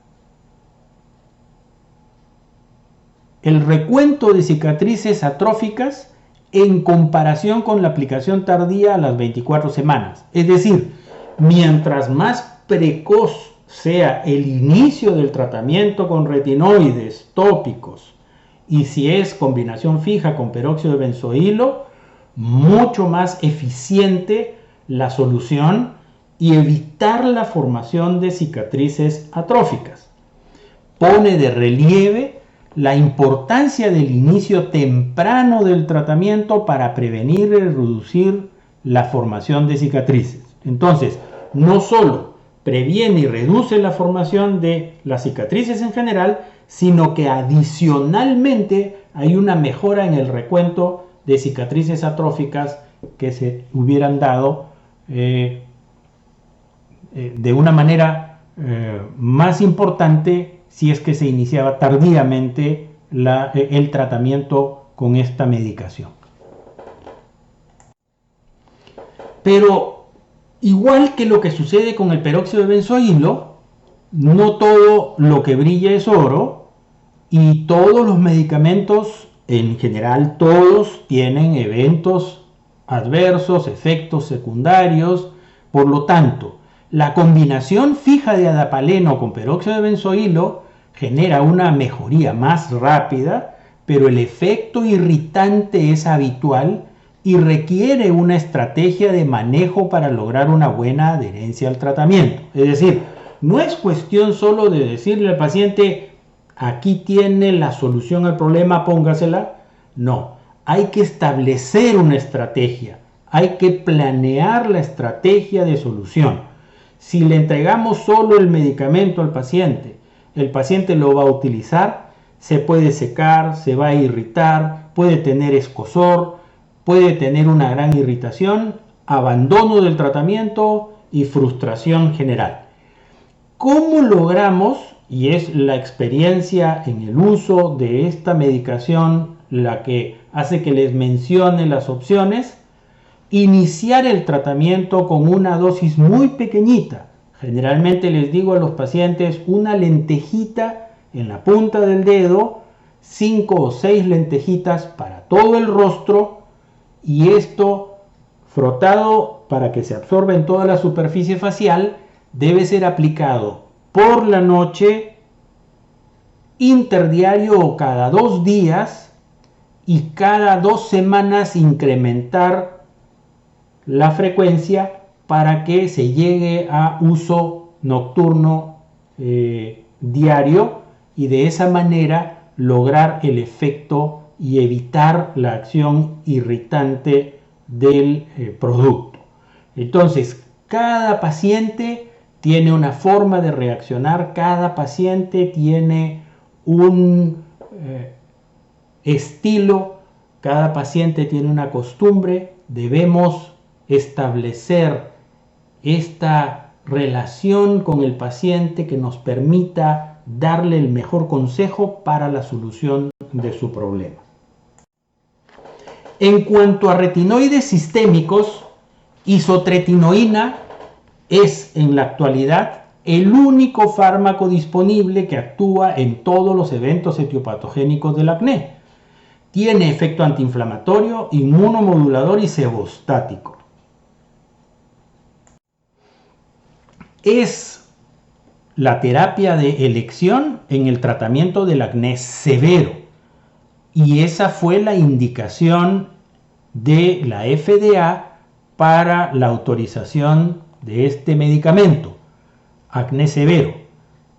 el recuento de cicatrices atróficas en comparación con la aplicación tardía a las 24 semanas. Es decir, mientras más precoz sea el inicio del tratamiento con retinoides tópicos y si es combinación fija con peróxido de benzoilo, mucho más eficiente la solución y evitar la formación de cicatrices atróficas. Pone de relieve la importancia del inicio temprano del tratamiento para prevenir y reducir la formación de cicatrices. Entonces, no solo previene y reduce la formación de las cicatrices en general, sino que adicionalmente hay una mejora en el recuento de cicatrices atróficas que se hubieran dado de una manera más importante si es que se iniciaba tardíamente el tratamiento con esta medicación. Pero igual que lo que sucede con el peróxido de benzoilo, no todo lo que brilla es oro, y todos los medicamentos, en general todos, tienen eventos adversos, efectos secundarios. Por lo tanto, la combinación fija de adapaleno con peróxido de benzoilo genera una mejoría más rápida, pero el efecto irritante es habitual y requiere una estrategia de manejo para lograr una buena adherencia al tratamiento. Es decir, no es cuestión solo de decirle al paciente, aquí tiene la solución al problema, póngasela. No, hay que establecer una estrategia, hay que planear la estrategia de solución. Si le entregamos solo el medicamento al paciente, el paciente lo va a utilizar, se puede secar, se va a irritar, puede tener escozor, puede tener una gran irritación, abandono del tratamiento y frustración general. ¿Cómo logramos, y es la experiencia en el uso de esta medicación la que hace que les mencione las opciones, iniciar el tratamiento con una dosis muy pequeñita? Generalmente les digo a los pacientes una lentejita en la punta del dedo, 5 o 6 lentejitas para todo el rostro, y esto frotado para que se absorba en toda la superficie facial. Debe ser aplicado por la noche, interdiario o cada 2 días, y cada 2 semanas incrementar la frecuencia para que se llegue a uso nocturno diario, y de esa manera lograr el efecto y evitar la acción irritante del producto. Entonces, cada paciente tiene una forma de reaccionar, cada paciente tiene un estilo, cada paciente tiene una costumbre. Debemos establecer esta relación con el paciente que nos permita darle el mejor consejo para la solución de su problema. En cuanto a retinoides sistémicos, isotretinoína es en la actualidad el único fármaco disponible que actúa en todos los eventos etiopatogénicos del acné. Tiene efecto antiinflamatorio, inmunomodulador y sebostático. Es la terapia de elección en el tratamiento del acné severo, y esa fue la indicación de la FDA para la autorización de este medicamento, acné severo.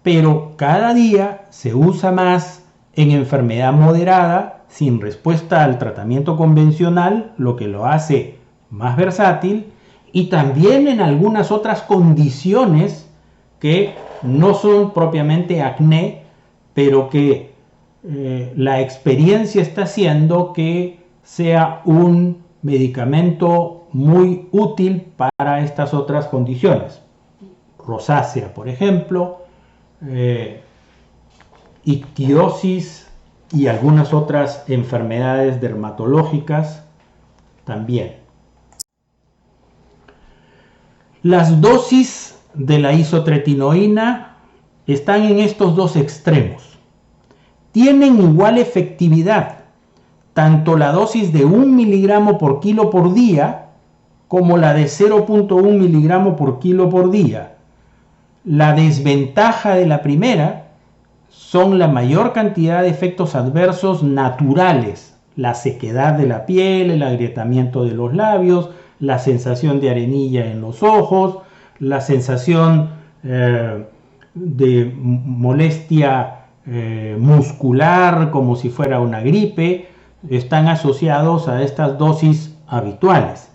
Pero cada día se usa más en enfermedad moderada sin respuesta al tratamiento convencional, lo que lo hace más versátil, y también en algunas otras condiciones que no son propiamente acné, pero que la experiencia está haciendo que sea un medicamento muy útil para estas otras condiciones. Rosácea, por ejemplo, ictiosis y algunas otras enfermedades dermatológicas también. Las dosis de la isotretinoína están en estos dos extremos. Tienen igual efectividad, tanto la dosis de 1 miligramo por kilo por día como la de 0.1 miligramo por kilo por día. La desventaja de la primera son la mayor cantidad de efectos adversos naturales, la sequedad de la piel, el agrietamiento de los labios, la sensación de arenilla en los ojos, la sensación de molestia muscular como si fuera una gripe, están asociados a estas dosis habituales.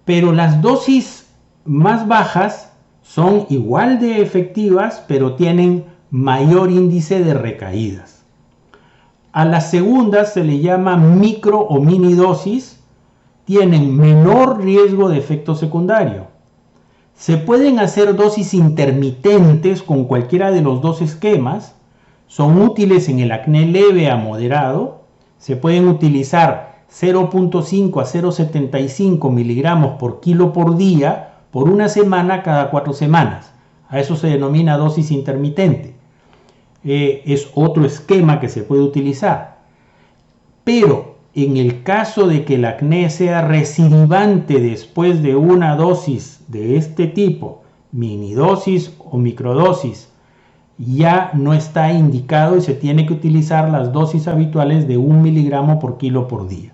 Pero las dosis más bajas son igual de efectivas, pero tienen mayor índice de recaídas. A las segundas se le llama micro o mini dosis, tienen menor riesgo de efecto secundario. Se pueden hacer dosis intermitentes con cualquiera de los dos esquemas, son útiles en el acné leve a moderado. Se pueden utilizar 0.5 a 0.75 miligramos por kilo por día por una semana cada 4 semanas. A eso se denomina dosis intermitente. Es otro esquema que se puede utilizar. Pero en el caso de que el acné sea recidivante después de una dosis de este tipo, minidosis o microdosis, ya no está indicado y se tiene que utilizar las dosis habituales de 1 miligramo por kilo por día.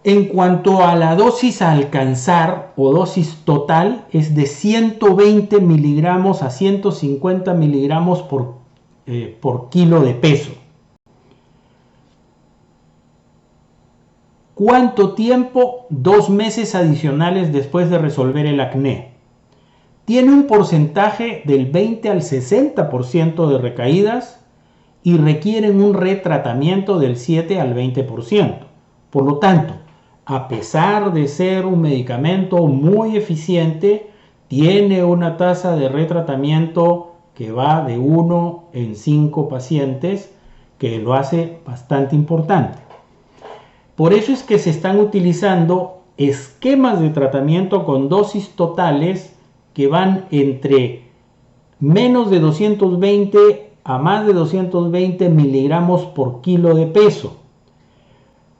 En cuanto a la dosis a alcanzar o dosis total, es de 120 miligramos a 150 miligramos por kilo de peso. ¿Cuánto tiempo? 2 meses adicionales después de resolver el acné. Tiene un porcentaje del 20 al 60% de recaídas y requieren un retratamiento del 7 al 20%. Por lo tanto, a pesar de ser un medicamento muy eficiente, tiene una tasa de retratamiento que va de 1 en 5 pacientes, que lo hace bastante importante. Por eso es que se están utilizando esquemas de tratamiento con dosis totales que van entre menos de 220 a más de 220 miligramos por kilo de peso.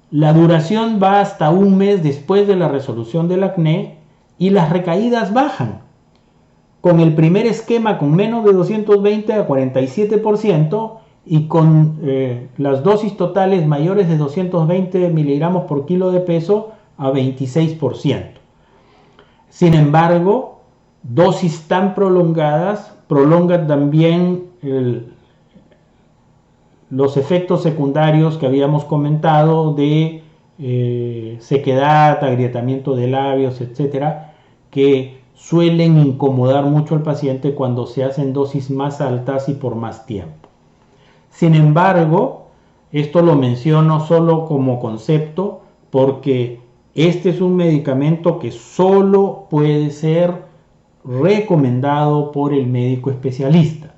La duración va hasta 1 mes después de la resolución del acné y las recaídas bajan. Con el primer esquema con menos de 220 a 47% y con las dosis totales mayores de 220 miligramos por kilo de peso a 26%. Sin embargo, dosis tan prolongadas prolongan también los efectos secundarios que habíamos comentado de sequedad, agrietamiento de labios, etcétera, que suelen incomodar mucho al paciente cuando se hacen dosis más altas y por más tiempo. Sin embargo, esto lo menciono solo como concepto porque este es un medicamento que solo puede ser recomendado por el médico especialista.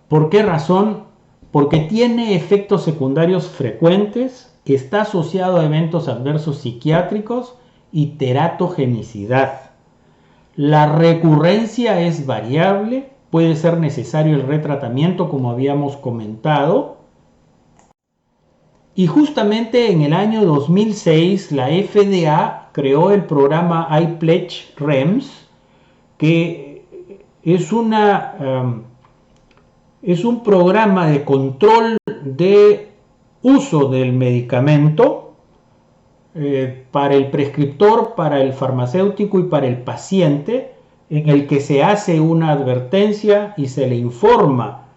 ¿Por qué razón? Porque tiene efectos secundarios frecuentes, está asociado a eventos adversos psiquiátricos y teratogenicidad. La recurrencia es variable, puede ser necesario el retratamiento como habíamos comentado. Y justamente en el año 2006 la FDA creó el programa iPledge REMS, que es un programa de control de uso del medicamento para el prescriptor, para el farmacéutico y para el paciente, en el que se hace una advertencia y se le informa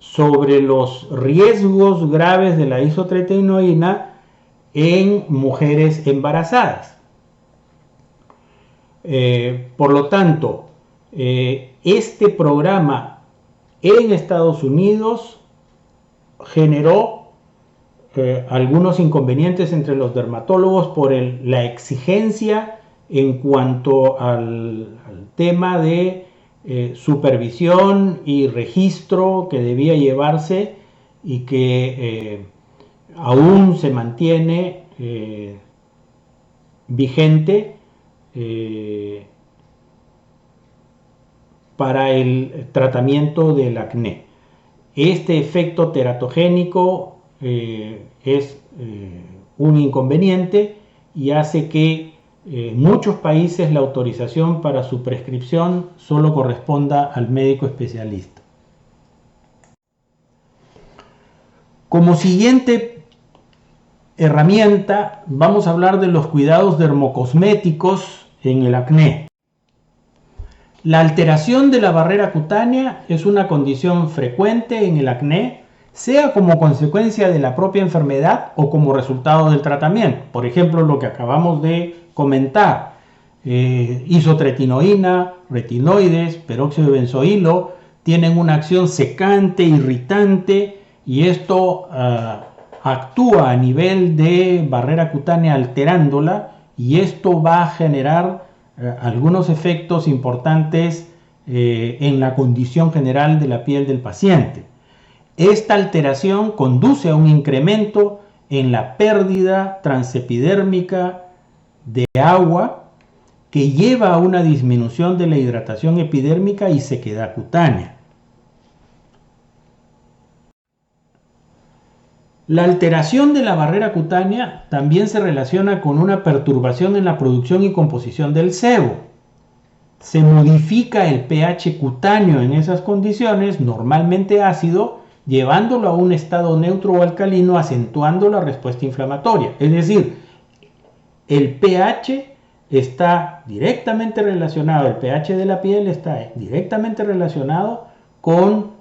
sobre los riesgos graves de la isotretinoína en mujeres embarazadas. Por lo tanto, este programa en Estados Unidos generó algunos inconvenientes entre los dermatólogos por la exigencia en cuanto al tema de supervisión y registro que debía llevarse y que aún se mantiene vigente para el tratamiento del acné. Este efecto teratogénico es un inconveniente y hace que en muchos países la autorización para su prescripción solo corresponda al médico especialista. Como siguiente herramienta vamos a hablar de los cuidados dermocosméticos en el acné. La alteración de la barrera cutánea es una condición frecuente en el acné, sea como consecuencia de la propia enfermedad o como resultado del tratamiento. Por ejemplo, lo que acabamos de comentar, isotretinoína, retinoides, peróxido de benzoilo, tienen una acción secante, irritante, y esto actúa a nivel de barrera cutánea alterándola, y esto va a generar algunos efectos importantes en la condición general de la piel del paciente. Esta alteración conduce a un incremento en la pérdida transepidérmica de agua que lleva a una disminución de la hidratación epidérmica y sequedad cutánea. La alteración de la barrera cutánea también se relaciona con una perturbación en la producción y composición del sebo. Se modifica el pH cutáneo en esas condiciones, normalmente ácido, llevándolo a un estado neutro o alcalino, acentuando la respuesta inflamatoria. Es decir, el pH está directamente relacionado, el pH de la piel está directamente relacionado con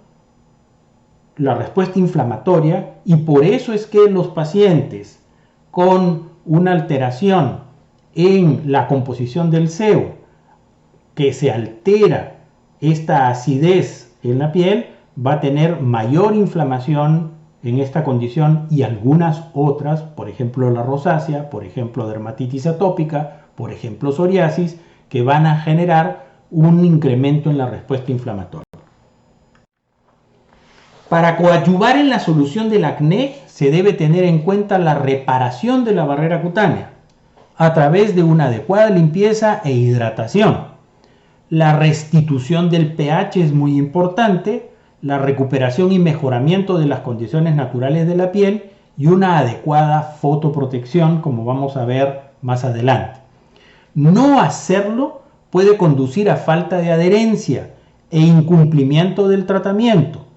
la respuesta inflamatoria, y por eso es que los pacientes con una alteración en la composición del sebo, que se altera esta acidez en la piel, va a tener mayor inflamación en esta condición y algunas otras, por ejemplo la rosácea, por ejemplo dermatitis atópica, por ejemplo psoriasis, que van a generar un incremento en la respuesta inflamatoria. Para coadyuvar en la solución del acné se debe tener en cuenta la reparación de la barrera cutánea a través de una adecuada limpieza e hidratación. La restitución del pH es muy importante, la recuperación y mejoramiento de las condiciones naturales de la piel y una adecuada fotoprotección, como vamos a ver más adelante. No hacerlo puede conducir a falta de adherencia e incumplimiento del tratamiento,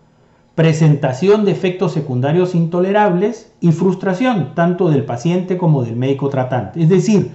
presentación de efectos secundarios intolerables y frustración tanto del paciente como del médico tratante. Es decir,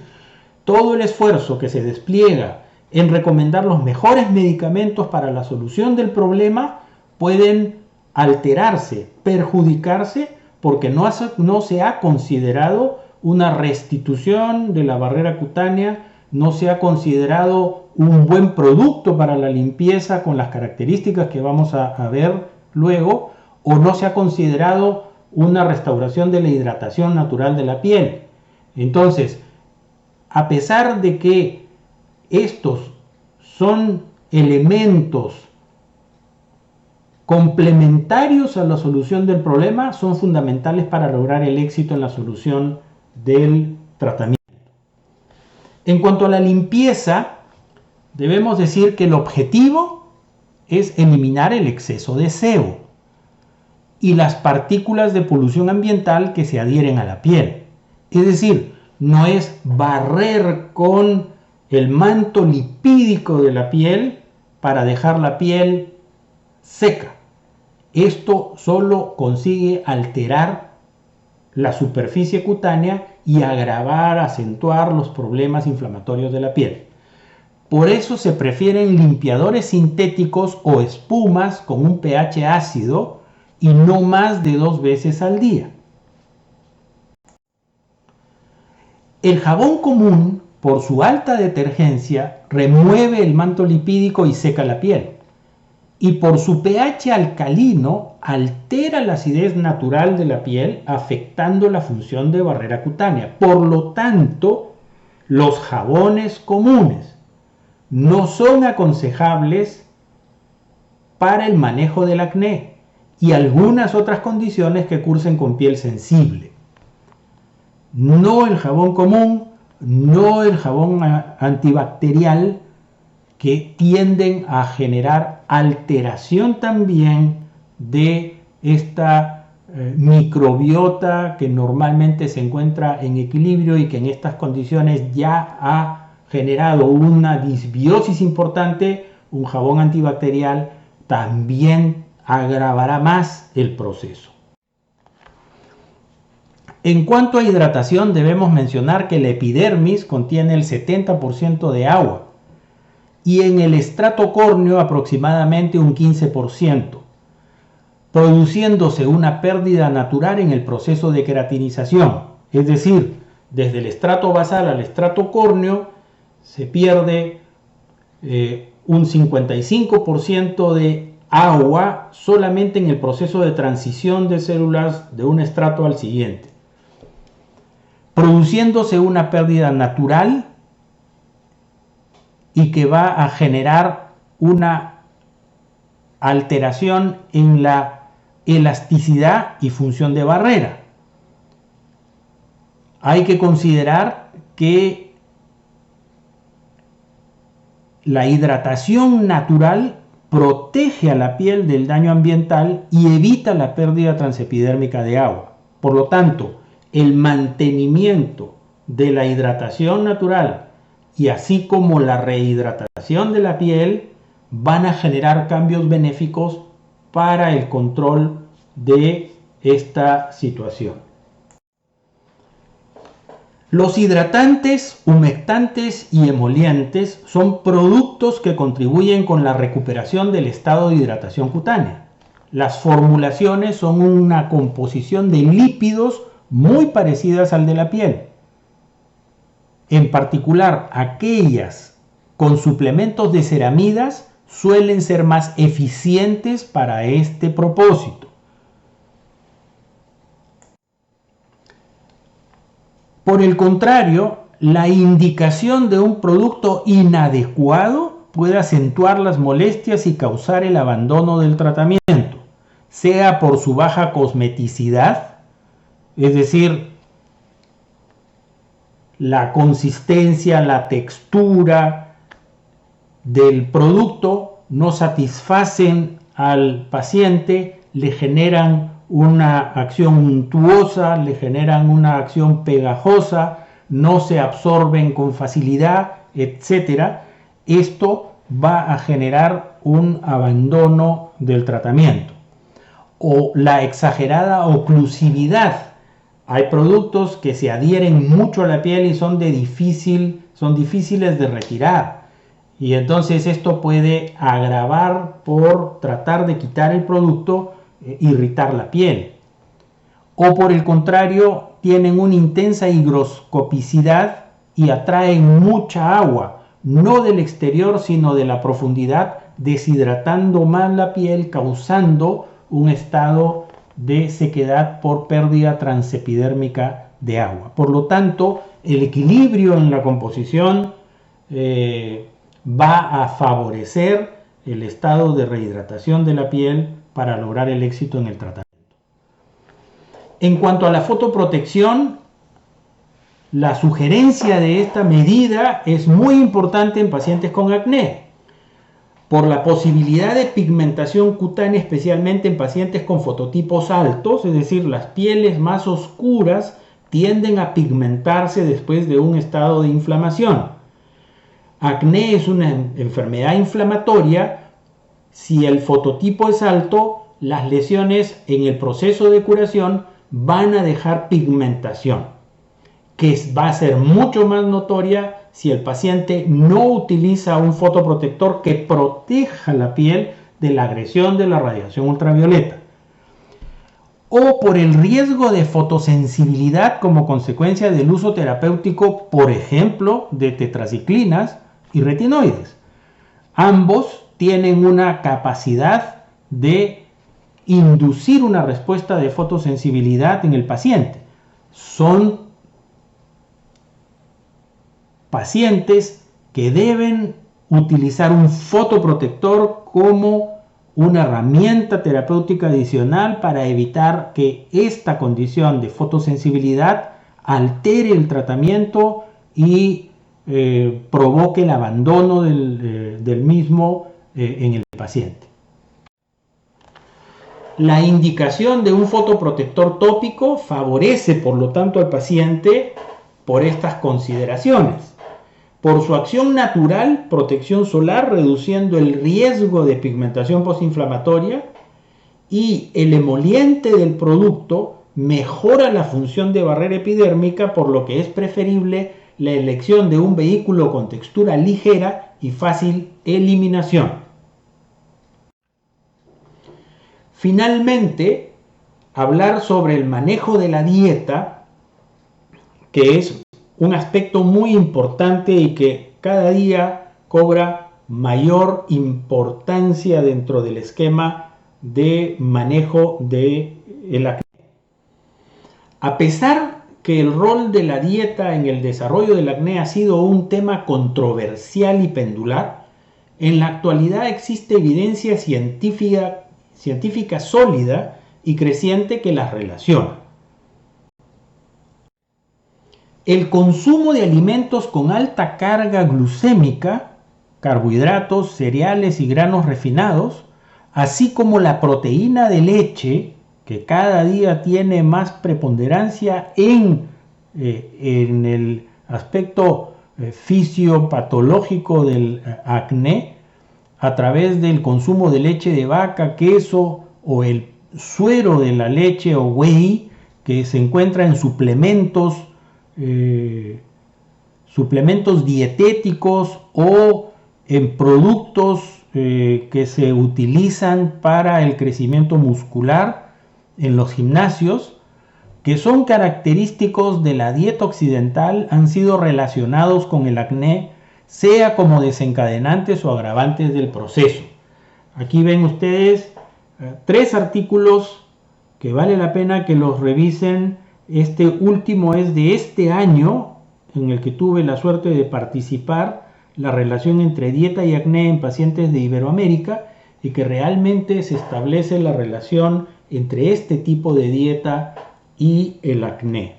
todo el esfuerzo que se despliega en recomendar los mejores medicamentos para la solución del problema pueden alterarse, perjudicarse, porque no se ha considerado una restitución de la barrera cutánea, no se ha considerado un buen producto para la limpieza con las características que vamos a ver luego, o no se ha considerado una restauración de la hidratación natural de la piel. Entonces, a pesar de que estos son elementos complementarios a la solución del problema, son fundamentales para lograr el éxito en la solución del tratamiento. En cuanto a la limpieza, debemos decir que el objetivo es eliminar el exceso de sebo y las partículas de polución ambiental que se adhieren a la piel. Es decir, no es barrer con el manto lipídico de la piel para dejar la piel seca. Esto solo consigue alterar la superficie cutánea y agravar, acentuar los problemas inflamatorios de la piel. Por eso se prefieren limpiadores sintéticos o espumas con un pH ácido y no más de 2 veces al día. El jabón común, por su alta detergencia, remueve el manto lipídico y seca la piel. Y por su pH alcalino, altera la acidez natural de la piel, afectando la función de barrera cutánea. Por lo tanto, los jabones comunes no son aconsejables para el manejo del acné y algunas otras condiciones que cursen con piel sensible. No el jabón común, no el jabón antibacterial, que tienden a generar alteración también de esta microbiota que normalmente se encuentra en equilibrio y que en estas condiciones ya ha generado una disbiosis importante. Un jabón antibacterial también agravará más el proceso. En cuanto a hidratación, debemos mencionar que la epidermis contiene el 70% de agua y en el estrato córneo aproximadamente un 15%, produciéndose una pérdida natural en el proceso de queratinización. Es decir, desde el estrato basal al estrato córneo se pierde un 55% de agua solamente en el proceso de transición de células de un estrato al siguiente, produciéndose una pérdida natural y que va a generar una alteración en la elasticidad y función de barrera. Hay que considerar que la hidratación natural protege a la piel del daño ambiental y evita la pérdida transepidérmica de agua. Por lo tanto, el mantenimiento de la hidratación natural y así como la rehidratación de la piel van a generar cambios benéficos para el control de esta situación. Los hidratantes, humectantes y emolientes son productos que contribuyen con la recuperación del estado de hidratación cutánea. Las formulaciones son una composición de lípidos muy parecidas al de la piel. En particular, aquellas con suplementos de ceramidas suelen ser más eficientes para este propósito. Por el contrario, la indicación de un producto inadecuado puede acentuar las molestias y causar el abandono del tratamiento, sea por su baja cosmeticidad, es decir, la consistencia, la textura del producto no satisfacen al paciente, le generan una acción untuosa, le generan una acción pegajosa, no se absorben con facilidad, etc. Esto va a generar un abandono del tratamiento. O la exagerada oclusividad. Hay productos que se adhieren mucho a la piel y son difíciles de retirar. Y entonces esto puede agravar por tratar de quitar el producto, irritar la piel. O por el contrario, tienen una intensa higroscopicidad y atraen mucha agua, no del exterior sino de la profundidad, deshidratando más la piel, causando un estado de sequedad por pérdida transepidérmica de agua. Por lo tanto, el equilibrio en la composición va a favorecer el estado de rehidratación de la piel para lograr el éxito en el tratamiento. En cuanto a la fotoprotección, la sugerencia de esta medida es muy importante en pacientes con acné, por la posibilidad de pigmentación cutánea, especialmente en pacientes con fototipos altos, es decir, las pieles más oscuras tienden a pigmentarse después de un estado de inflamación. Acné es una enfermedad inflamatoria. Si el fototipo es alto, las lesiones en el proceso de curación van a dejar pigmentación, que va a ser mucho más notoria si el paciente no utiliza un fotoprotector que proteja la piel de la agresión de la radiación ultravioleta, o por el riesgo de fotosensibilidad como consecuencia del uso terapéutico, por ejemplo, de tetraciclinas y retinoides. Ambos tienen una capacidad de inducir una respuesta de fotosensibilidad en el paciente. Son pacientes que deben utilizar un fotoprotector como una herramienta terapéutica adicional para evitar que esta condición de fotosensibilidad altere el tratamiento y provoque el abandono del mismo en el paciente. La indicación de un fotoprotector tópico favorece, por lo tanto, al paciente por estas consideraciones. Por su acción natural, protección solar, reduciendo el riesgo de pigmentación postinflamatoria, y el emoliente del producto mejora la función de barrera epidérmica, por lo que es preferible la elección de un vehículo con textura ligera y fácil eliminación. Finalmente, hablar sobre el manejo de la dieta, que es un aspecto muy importante y que cada día cobra mayor importancia dentro del esquema de manejo del acné. A pesar que el rol de la dieta en el desarrollo del acné ha sido un tema controversial y pendular, en la actualidad existe evidencia científica sólida y creciente que las relaciona. El consumo de alimentos con alta carga glucémica, carbohidratos, cereales y granos refinados, así como la proteína de leche, que cada día tiene más preponderancia en el aspecto fisiopatológico del acné, a través del consumo de leche de vaca, queso o el suero de la leche o whey, que se encuentra en suplementos dietéticos o en productos que se utilizan para el crecimiento muscular en los gimnasios, que son característicos de la dieta occidental, han sido relacionados con el acné, sea como desencadenantes o agravantes del proceso. Aquí ven ustedes 3 artículos que vale la pena que los revisen. Este último es de este año, en el que tuve la suerte de participar, la relación entre dieta y acné en pacientes de Iberoamérica, y que realmente se establece la relación entre este tipo de dieta y el acné.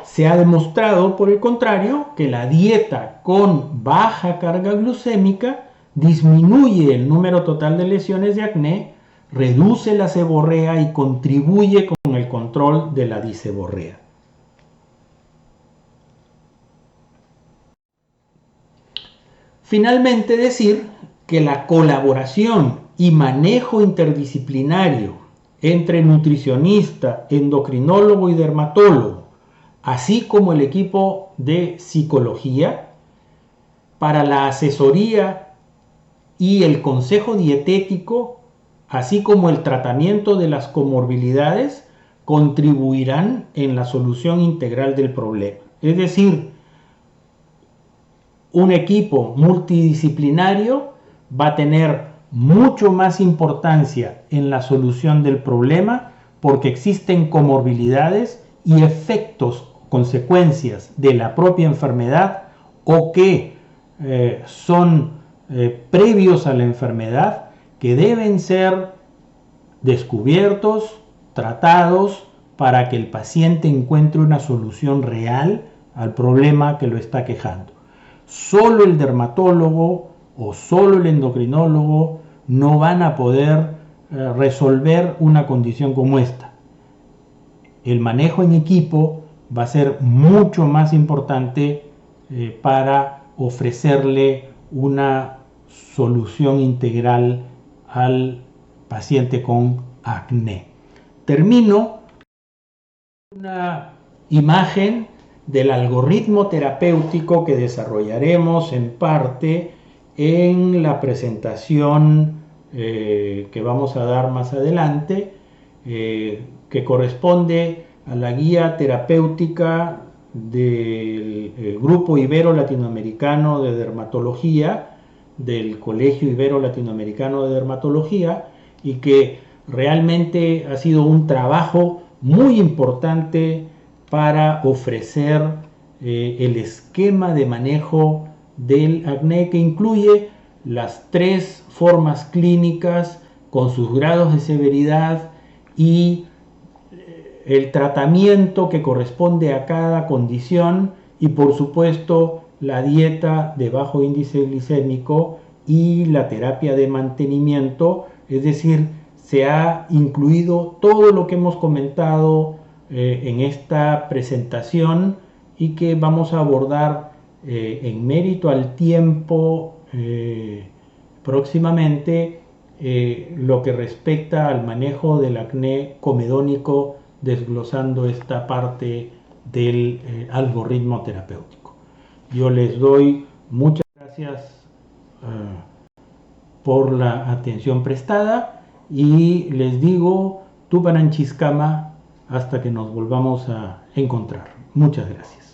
Se ha demostrado, por el contrario, que la dieta con baja carga glucémica disminuye el número total de lesiones de acné, reduce la seborrea y contribuye con el control de la diseborrea. Finalmente, decir que la colaboración y manejo interdisciplinario entre nutricionista, endocrinólogo y dermatólogo, así como el equipo de psicología, para la asesoría y el consejo dietético, así como el tratamiento de las comorbilidades, contribuirán en la solución integral del problema. Es decir, un equipo multidisciplinario va a tener mucho más importancia en la solución del problema, porque existen comorbilidades y efectos, consecuencias de la propia enfermedad o que son previos a la enfermedad, que deben ser descubiertos, tratados, para que el paciente encuentre una solución real al problema que lo está quejando. Solo el dermatólogo o solo el endocrinólogo no van a poder resolver una condición como esta. El manejo en equipo va a ser mucho más importante para ofrecerle una solución integral al paciente con acné. Termino con una imagen del algoritmo terapéutico que desarrollaremos en parte en la presentación que vamos a dar más adelante, que corresponde a la guía terapéutica del Grupo Ibero Latinoamericano de Dermatología, del Colegio Ibero Latinoamericano de Dermatología, y que realmente ha sido un trabajo muy importante para ofrecer el esquema de manejo del acné, que incluye las 3 formas clínicas con sus grados de severidad y el tratamiento que corresponde a cada condición, y por supuesto la dieta de bajo índice glicémico y la terapia de mantenimiento. Es decir, se ha incluido todo lo que hemos comentado en esta presentación, y que vamos a abordar en mérito al tiempo próximamente, lo que respecta al manejo del acné comedónico, desglosando esta parte del algoritmo terapéutico. Yo les doy muchas gracias por la atención prestada, y les digo Tupananchiscama hasta que nos volvamos a encontrar. Muchas gracias.